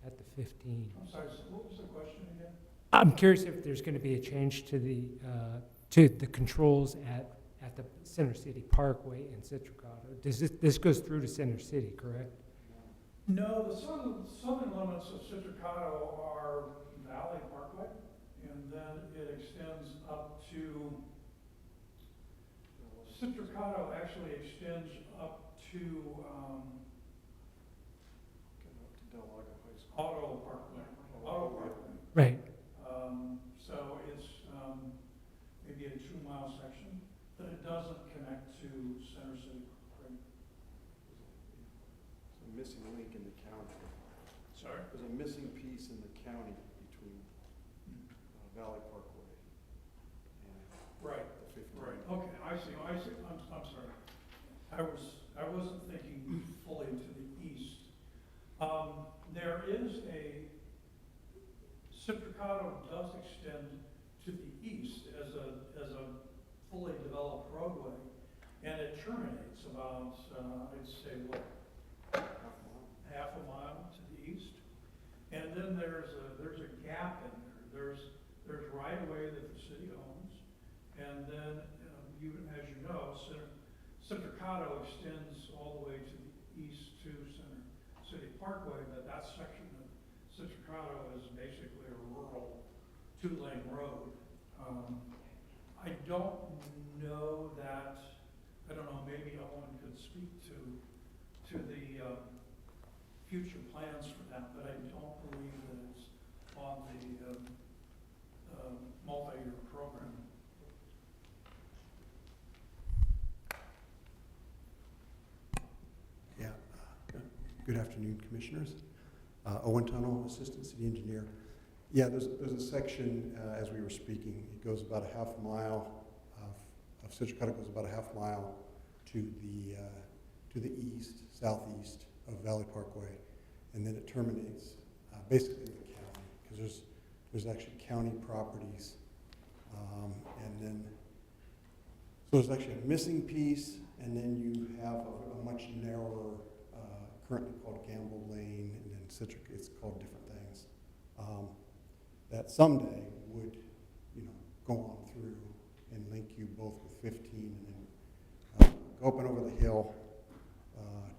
at the 15. I'm sorry, so what was the question again? I'm curious if there's going to be a change to the controls at the Center City Parkway in Citricado. This goes through to Center City, correct? No, the southern limits of Citricado are Valley Parkway, and then it extends up to, Citricado actually extends up to Auto Parkway. Right. So it's maybe a 2-mile section, but it doesn't connect to Center City Parkway. There's a missing link in the county. Sorry? There's a missing piece in the county between Valley Parkway and Right. the 15. Right, okay, I see, I'm sorry. I wasn't thinking fully to the east. There is Citricado does extend to the east as a fully developed roadway, and it terminates about, I'd say, half a mile to the east. And then there's a gap in there. There's right of way that the city owns, and then as you know, Citricado extends all the way to the east to Center City Parkway, but that section of Citricado is basically a rural 2-lane road. I don't know, maybe Owen could speak to the future plans for that, but I don't believe that it's on the multi-year program. Yeah. Good afternoon, Commissioners. Owen Tunnel, Assistant City Engineer. Yeah, there's a section, as we were speaking, it goes about a half mile of Citricata, goes about a half mile to the east, southeast of Valley Parkway, and then it terminates basically in the county, because there's actually county properties, and then so there's actually a missing piece, and then you have a much narrower, currently called Gamble Lane, and then Citric, it's called different things, that someday would, go on through and link you both with 15 and then go up and over the hill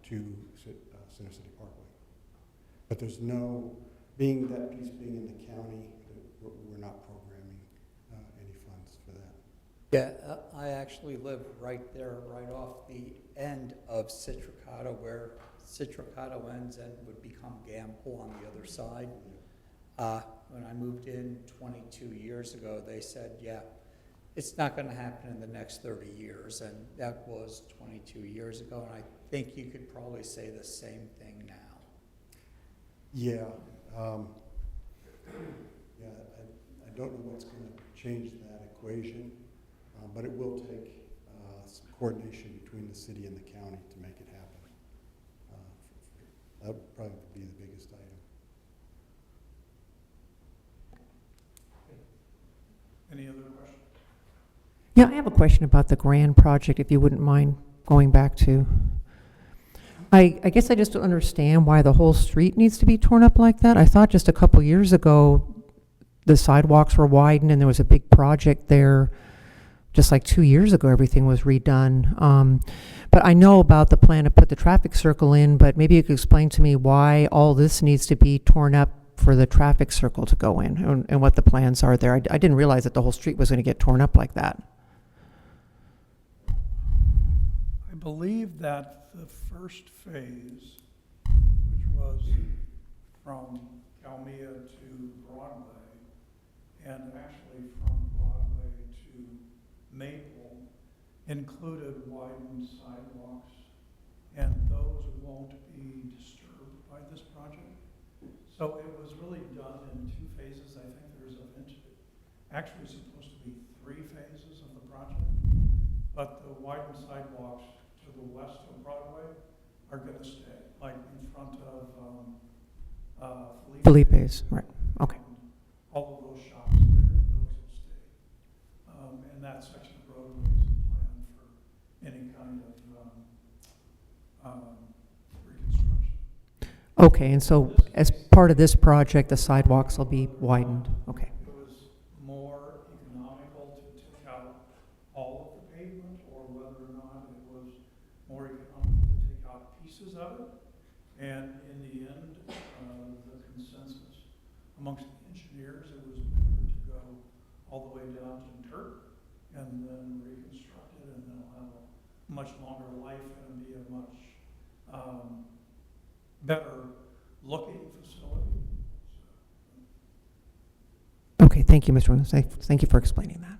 to Center City Parkway. But there's no, that piece being in the county, we're not programming any funds for that. Yeah, I actually live right there, right off the end of Citricata, where Citricata ends and would become Gamble on the other side. When I moved in 22 years ago, they said, yeah, it's not going to happen in the next 30 years, and that was 22 years ago, and I think you could probably say the same thing now. Yeah, yeah. I don't know what's going to change that equation, but it will take some coordination between the city and the county to make it happen. That would probably be the biggest item. Any other questions? Yeah, I have a question about the Grand project, if you wouldn't mind going back to. I guess I just don't understand why the whole street needs to be torn up like that. I thought just a couple years ago, the sidewalks were widened and there was a big project there. Just like 2 years ago, everything was redone. But I know about the plan to put the traffic circle in, but maybe you could explain to me why all this needs to be torn up for the traffic circle to go in and what the plans are there. I didn't realize that the whole street was going to get torn up like that. I believe that the first phase, which was from Calmia to Broadway, and actually from Broadway to Maple, included widened sidewalks, and those won't be disturbed by this project. So it was really done in 2 phases. I think there's actually supposed to be 3 phases of the project, but the widened sidewalks to the west of Broadway are going to stay, like in front of Felipe's, right, okay. All of those shops there, those will stay. And that section of roadway isn't planned for any kind of reconstruction. Okay, and so as part of this project, the sidewalks will be widened, okay. It was more economical to take out all of the pavement, or whether or not it was more economical to take out pieces of it. And in the end, the consensus amongst the engineers, it was better to go all the way down to dirt and then reconstruct it, and then it'll have a much longer life and be a much better looking facility. Okay, thank you, Mr. Williams. Thank you for explaining that.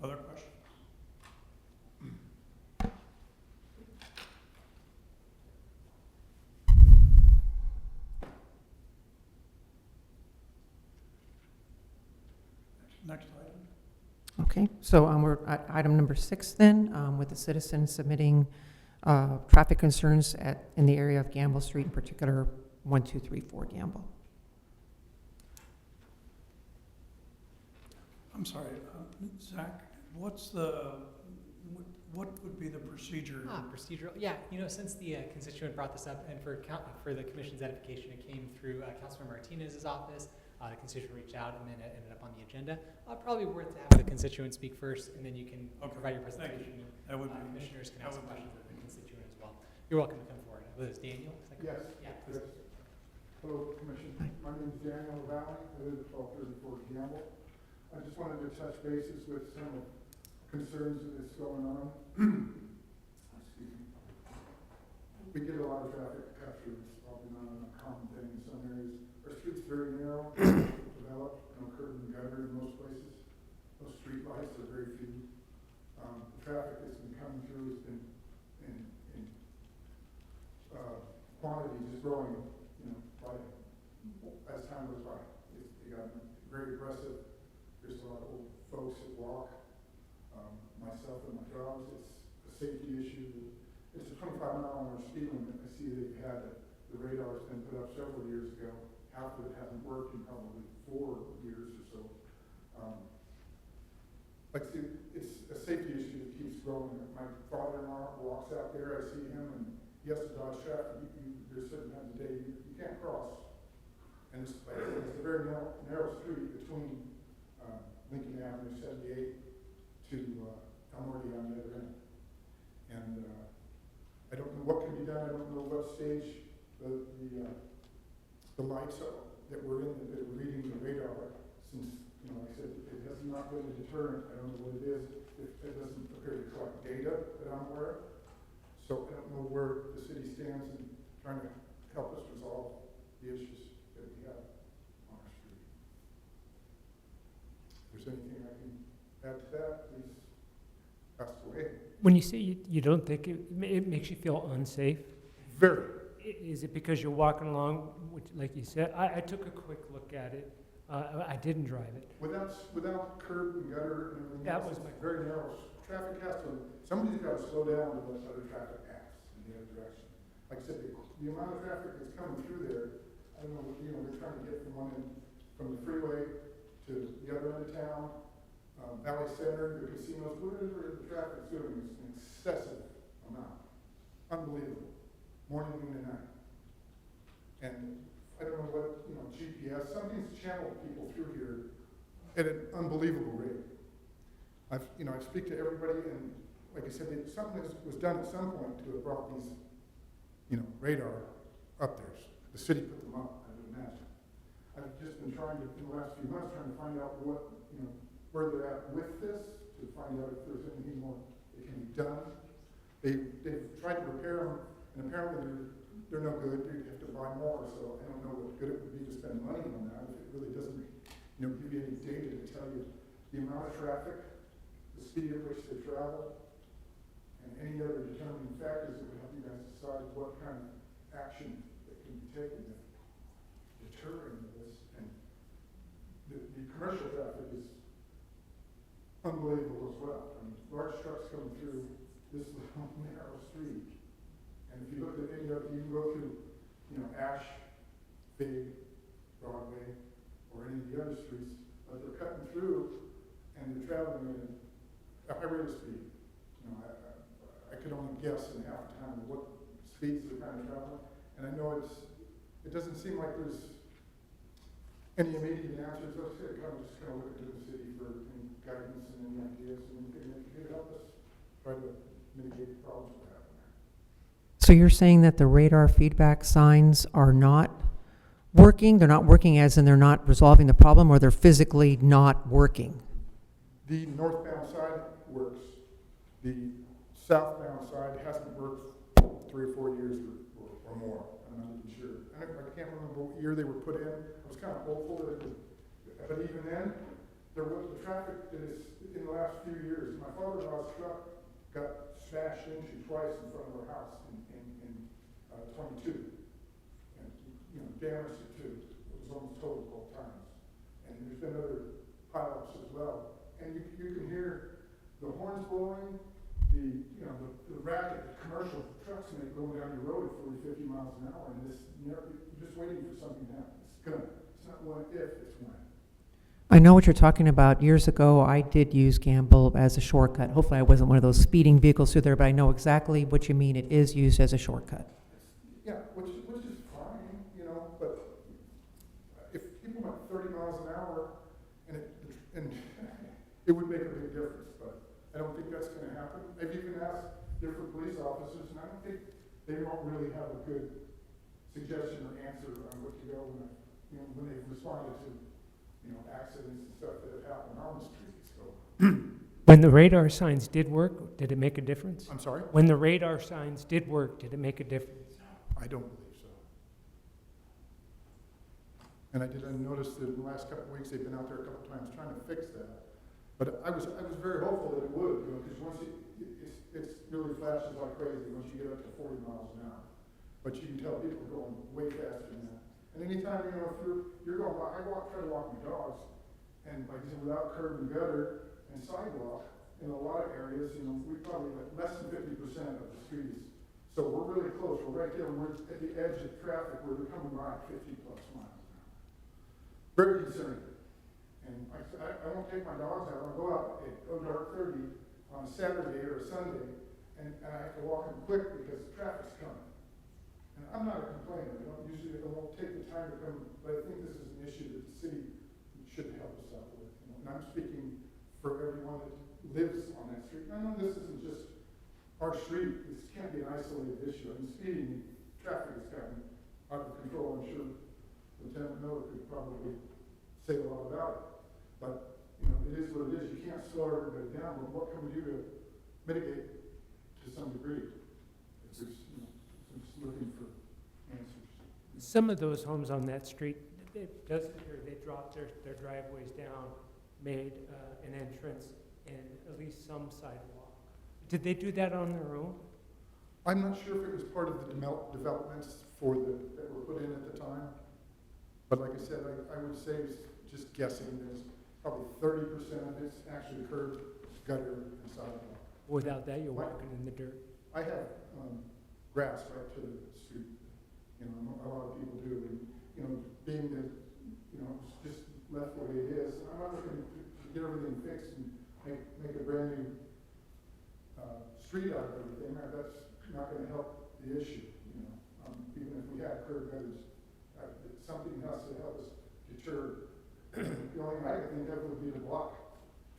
Other questions? Next item. Okay, so we're at item number 6 then, with the citizen submitting traffic concerns in the area of Gamble Street, in particular 1234 Gamble. I'm sorry, Zach, what would be the procedure? Procedural. Yeah, since the constituent brought this up, and for the commission's edification, it came through Councilor Martinez's office. The constituent reached out, and then it ended up on the agenda. Probably worth to have the constituent speak first, and then you can provide your presentation. That would be Commissioners can ask questions of the constituent as well. You're welcome to come forward. Was it Daniel? Yes. Yeah, please. Yes. Hello, Commission. My name is Daniel Valley. I live at 1234 Gamble. I just wanted to touch bases with some of the concerns that's going on. Excuse me. we get a lot of traffic capture, it's probably not an uncommon thing in some areas. Our street's very narrow, developed, no curb and gutter in most places. Those street lights are very few. The traffic that's been coming through has been in quantity just growing, as time goes by. It got very aggressive. There's a lot of old folks that walk. Myself and my dogs, it's a safety issue. It's a 25-mile-an-hour speed limit. I see they've had the radar's been put up several years ago. Half of it hasn't worked in probably 4 years or so. Like I said, it's a safety issue that keeps growing. My father-in-law walks out there. I see him, and he has to dodge traffic. There's certain times of the day you can't cross. And it's, like I said, it's a very narrow street between Lincoln Avenue 78 to Elmore on the other end. And I don't know what can be done. I don't know what stage the lights that we're in, that we're reading the radar, since, like I said, it has not been a deterrent. I don't know what it is. It doesn't appear to collect data that I'm aware of. So I don't know where the city stands in trying to help us resolve the issues that we have on our street. If there's anything I can add to that, please ask away. When you say you don't think it makes you feel unsafe, Very. is it because you're walking along, which, like you said, I took a quick look at it. I didn't drive it. Without curb and gutter and everything That else, was my it's very narrow. Traffic has to, somebody's got to slow down to let other traffic pass in the other direction. Like I said, the amount of traffic that's coming through there, I don't know, they're trying to get from the freeway to the other end of town, Valley Center, the casinos, whatever the traffic's doing is an excessive amount. Unbelievable. Morning, noon, and night. And I don't know what, GPS, something's channeled people through here at an unbelievable rate. I speak to everybody, and like I said, something was done at some point to have brought these, radar up there. The city put them up, I would imagine. I've just been trying to, in the last few months, trying to find out what, where they're at with this, to find out if there's anything more that can be done. They've tried to repair them, and apparently they're no good. You have to buy more, so I don't know what good it would be to spend money on that if it really doesn't, give you any data to tell you the amount of traffic, the speed at which they travel, and any other determining factors that would help you guys decide what kind of action that can be taken to deter any of this. And the commercial traffic is unbelievable as well. I mean, large trucks coming through this little narrow street. And if you look at any of, you can go through, Ash, Fig, Broadway, or any of the other streets, but they're cutting through and they're traveling at a high rate of speed. I could only guess in half the time what speeds they're kind of traveling. And I know it doesn't seem like there's any immediate answers. I said, just kind of look to the city for any guidance and any ideas and anything that could help us try to mitigate the problems we're having there. So you're saying that the radar feedback signs are not working? They're not working as in they're not resolving the problem, or they're physically not working? The northbound side works. The southbound side hasn't worked 3 or 4 years or more. I'm not even sure. I can't remember what year they were put in. I was kind of hopeful that it would, but even then, there was the traffic that is in the last few years. My father-in-law's truck got smashed into twice in front of our house in 22, and damaged it too. It was almost total both times. And there's been other pileups as well. And you can hear the horns blowing, the racket that commercial trucks make going down your road at 40, 50 miles an hour, and you're just waiting for something to happen. It's not one if, it's when. I know what you're talking about. Years ago, I did use Gamble as a shortcut. Hopefully I wasn't one of those speeding vehicles through there, but I know exactly what you mean. It is used as a shortcut. Yeah, which is fine, but if people went 30 miles an hour, and it would make a big difference, but I don't think that's going to happen. I've even asked different police officers, and I don't think they won't really have a good suggestion or answer on what to go when they've responded to accidents and stuff that have happened on the streets. So When the radar signs did work, did it make a difference? I'm sorry? When the radar signs did work, did it make a difference? I don't believe so. And I notice that in the last couple of weeks, they've been out there a couple of times trying to fix that. But I was very hopeful that it would, because once it really flashes like crazy once you get up to 40 miles an hour. But you can tell people are going way faster than that. And anytime, if you're going, try to walk my dogs, and like I said, without curb and gutter and sidewalk, in a lot of areas, we probably have less than 50% of the streets. So we're really close. We're right there. We're at the edge of traffic where they're coming by 50+ miles an hour. Very concerning. And I won't take my dogs out. I'll go out at dark 30 on a Saturday or a Sunday, and I have to walk them quick because traffic's coming. And I'm not a complainer. I won't take the time to come, but I think this is an issue that the city should help us out with. And I'm speaking for everyone that lives on that street. I know this isn't just our street. This can't be an isolated issue. I mean, speeding, traffic has gotten out of control. I'm sure Lieutenant Miller could probably say a lot about it. But, it is what it is. You can't slow everybody down, but what can we do to mitigate to some degree? If there's, I'm just looking for answers. Some of those homes on that street, it does appear they dropped their driveways down, made an entrance, and at least some sidewalk. Did they do that on their own? I'm not sure if it was part of the developments that were put in at the time. But like I said, I would say, just guessing, there's probably 30% of it's actually curb, gutter, and sidewalk. Without that, you're walking in the dirt. I have grass right to the street. A lot of people do. And, being that, it's just left the way it is, I'm not looking to get everything fixed and make a brand new street out of everything. That's not going to help the issue. Even if we had curb gutters, something has to help us deter. The only thing I can think of would be to block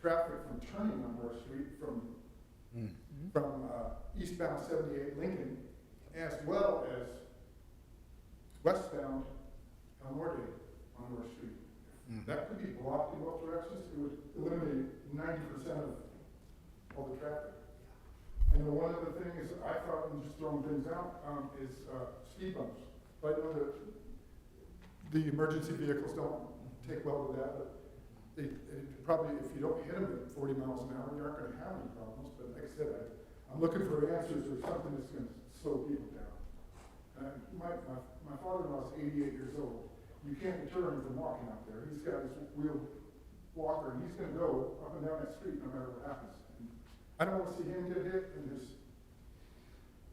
traffic from turning on our street from eastbound 78 Lincoln, as well as westbound Elmore on North Street. That could be blocked in both directions. It would eliminate 90% of all the traffic. And one of the things I thought, and just throwing things out, is speed bumps. I know that the emergency vehicles don't take well to that, but it probably, if you don't hit them at 40 miles an hour, you aren't going to have any problems. But like I said, I'm looking for answers or something that's going to slow people down. My father-in-law is 88 years old. You can't deter him from walking out there. He's got his wheel walker, and he's going to go up and down that street no matter what happens. And I don't want to see him get hit, and there's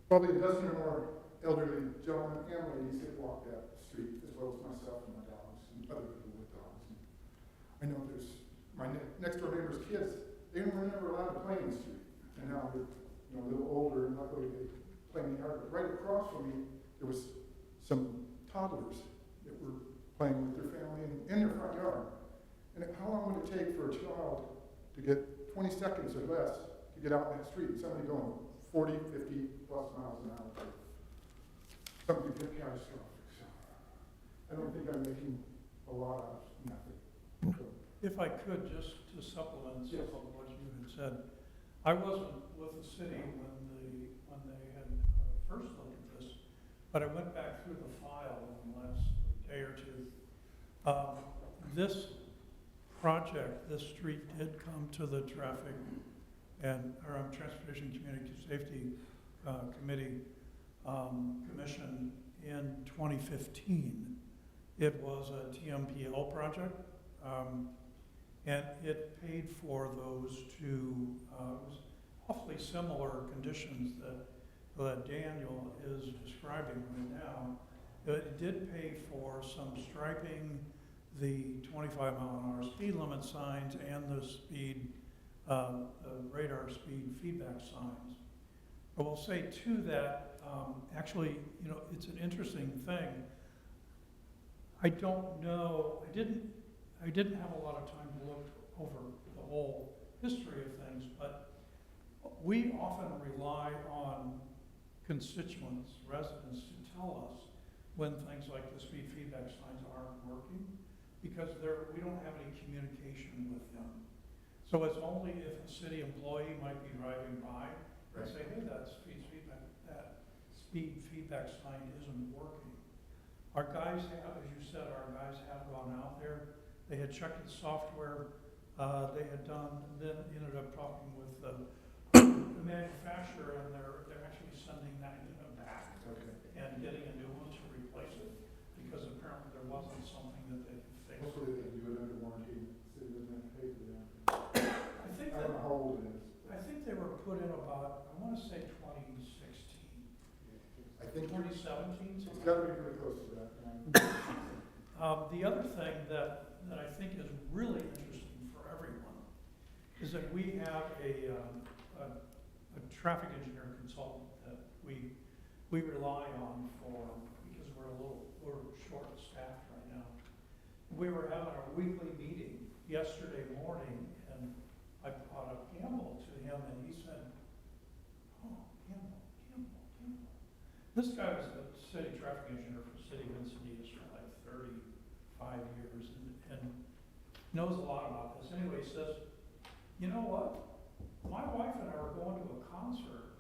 probably a dozen or more elderly gentlemen and ladies that walk that street, as well as myself and my dogs and other people with dogs. And I know there's my next door neighbor's kids. They were never allowed to play in the street, and now they're a little older, and luckily they play in the yard. But right across from me, there was some toddlers that were playing with their family in their front yard. And how long would it take for a child to get 20 seconds or less to get out in that street? Somebody going 40, 50+ miles an hour. Something could get catastrophic. So I don't think I'm making a lot out of nothing. So, If I could, just to supplement some of what you had said, I wasn't with the city when they had first looked at this, but I went back through the file in the last day or two. This project, this street did come to the Traffic and Transportation Community Safety Committee Commission in 2015. It was a TMPL project, and it paid for those two awfully similar conditions that Daniel is describing right now. It did pay for some striping, the 25-mile-an-hour speed limit signs, and the radar speed feedback signs. I will say too that actually, it's an interesting thing. I don't know. I didn't have a lot of time to look over the whole history of things, but we often rely on constituents, residents, to tell us when things like the speed feedback signs aren't working, because we don't have any communication with them. So it's only if a city employee might be driving by and Right. say, hey, that speed feedback sign isn't working. Our guys have, as you said, our guys have gone out there. They had checked the software, they had done, then ended up talking with the manufacturer, and they're actually sending that unit back Okay. and getting a new one to replace it, because apparently there wasn't something that they could fix. Hopefully they can do it under warranty, city doesn't have to pay for that. I think I don't know how old it is. I think they were put in about, I want to say 2016, I think 2017. it's gotta be pretty close to that. The other thing that I think is really interesting for everyone is that we have a traffic engineer consultant that we rely on for, because we're short-staffed right now. We were having our weekly meeting yesterday morning, and I brought up Campbell to him, and he said, oh, Campbell. This guy was a city traffic engineer for the city of Escondido for like 35 years and knows a lot about this. Anyway, he says, you know what? My wife and I were going to a concert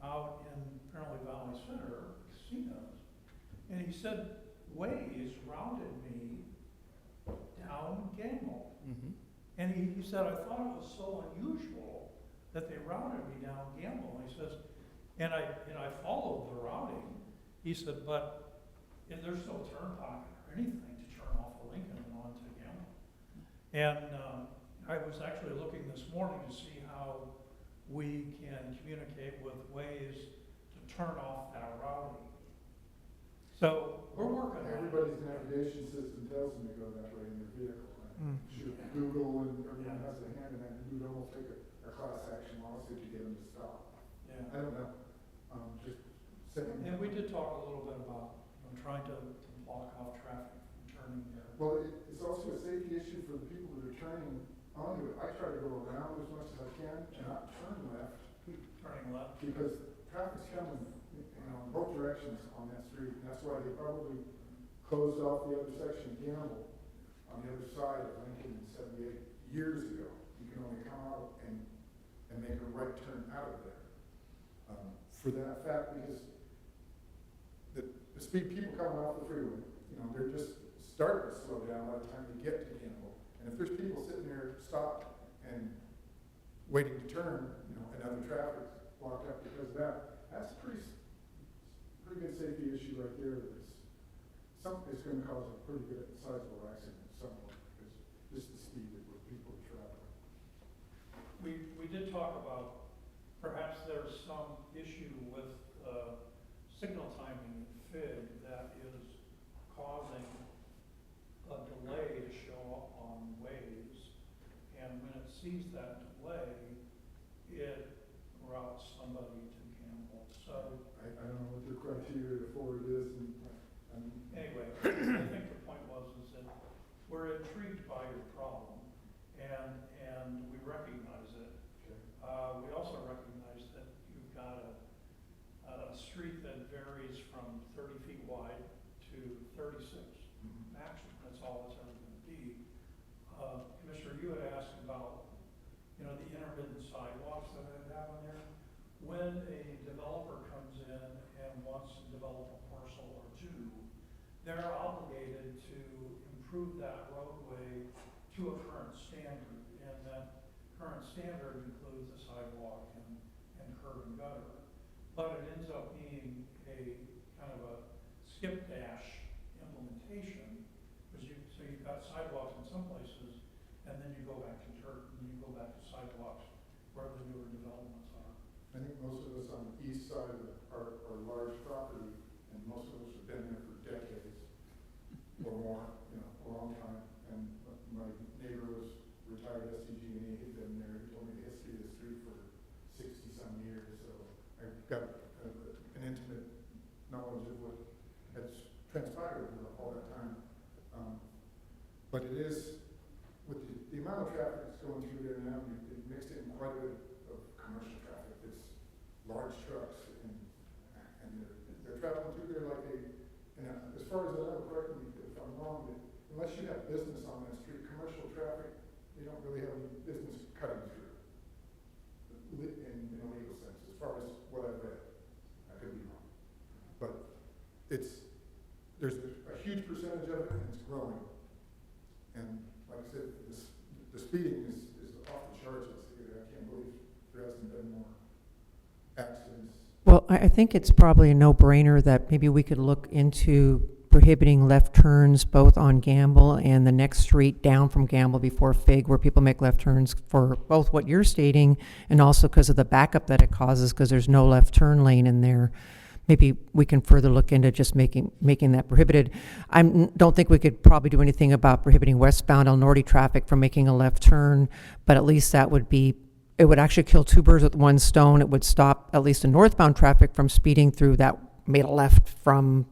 out in apparently Valley Center, casinos, and he said, Waze routed me down Gamble. And he said, I thought it was so unusual that they routed me down Gamble. And he says, and I followed the routing. He said, but there's no turn pocket or anything to turn off of Lincoln and onto Gamble. And I was actually looking this morning to see how we can communicate with Waze to turn off that routing. So we're working on it. Everybody's navigation system tells them to go that way in their vehicle. Right? Shoot, Google and everyone has a hand in that, and you'd almost take a class action lawsuit to get them to stop. Yeah. I don't know, just saying. And we did talk a little bit about trying to block off traffic from turning there. Well, it's also a safety issue for the people that are turning onto it. I try to go around as much as I can and not turn left, Turning left. because traffic's coming, in both directions on that street. And that's why they probably closed off the other section of Gamble on the other side of Lincoln in 78 years ago. You can only come out and make a right turn out of there. For that fact, because the speed people coming off the freeway, they're just starting to slow down by the time they get to Gamble. And if there's people sitting there stopped and waiting to turn, and other traffic's blocked up because of that, that's a pretty good safety issue right there. It's going to cause a pretty good sizable accident somewhere, because this is the speed at which people are traveling. We did talk about perhaps there's some issue with signal timing in FIG that is causing a delay to show up on Waze, and when it sees that delay, it routes somebody to Campbell. So I don't know what the criteria for it is, and anyway, I think the point is that we're intrigued by your problem, and we recognize it. okay. We also recognize that you've got a street that varies from 30 feet wide to 36 maximum. That's all it's ever going to be. Commissioner, you had asked about, the intermittent sidewalks that I have on there. When a developer comes in and wants to develop a parcel or two, they're obligated to improve that roadway to a current standard, and that current standard includes a sidewalk and curb and gutter. But it ends up being a kind of a skip dash implementation, because so you've got sidewalks in some places, and then you go back to dirt, and you go back to sidewalks where the newer developments are. I think most of us on the east side are large property, and most of us have been there for decades or more, a long time. And my neighbor was retired SCG&E, he'd been there, he told me the history of the street for 60-some years, so I've got an intimate knowledge of what has transpired all that time. But it is, with the amount of traffic that's going through there now, it mixed in quite a bit of commercial traffic. It's large trucks, and they're traveling through there like as far as I know, correct me if I'm wrong, but unless you have business on that street, commercial traffic they don't really have any business cutting through in a legal sense, as far as what I've read. I could be wrong. But there's a huge percentage of it, and it's growing. And like I said, the speeding is off the charts. I can't believe there hasn't been more accidents. Well, I think it's probably a no-brainer that maybe we could look into prohibiting left turns both on Gamble and the next street down from Gamble before Fig, where people make left turns for both what you're stating and also because of the backup that it causes because there's no left turn lane in there. Maybe we can further look into just making that prohibited. I don't think we could probably do anything about prohibiting westbound El Norte traffic from making a left turn, but at least that would be, it would actually kill two birds with one stone. It would stop at least the northbound traffic from speeding through that made a left from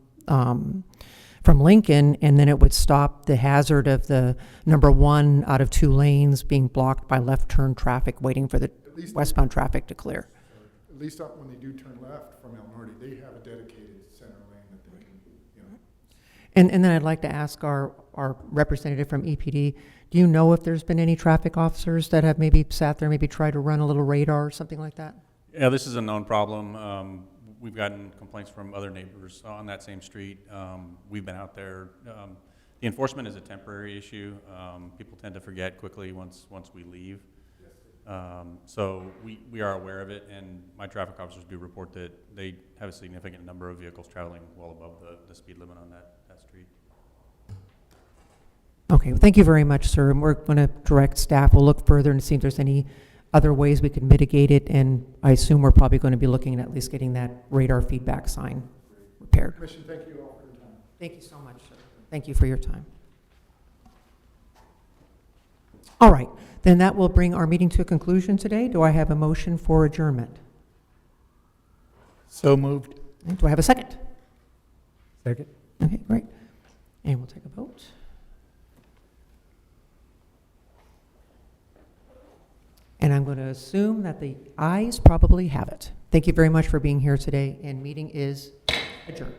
Lincoln, and then it would stop the hazard of the number 1 out of 2 lanes being blocked by left turn traffic waiting for the At least westbound traffic to clear. At least when they do turn left from El Norte, they have a dedicated center lane that they can, you know. And then I'd like to ask our representative from EPD, do you know if there's been any traffic officers that have maybe sat there, maybe tried to run a little radar or something like that? Yeah, this is a known problem. We've gotten complaints from other neighbors on that same street. We've been out there. The enforcement is a temporary issue. People tend to forget quickly once we leave. So we are aware of it, and my traffic officers do report that they have a significant number of vehicles traveling well above the speed limit on that street. Okay, well, thank you very much, sir. And we're going to direct staff. We'll look further and see if there's any other ways we can mitigate it, and I assume we're probably going to be looking at least getting that radar feedback sign repaired. Commission, thank you all for your time. Thank you so much, sir. Thank you for your time. All right, then that will bring our meeting to a conclusion today. Do I have a motion for adjournment? So moved. Okay, do I have a second? Second. Okay, great. And we'll take a vote. And I'm going to assume that the ayes probably have it. Thank you very much for being here today, and meeting is adjourned.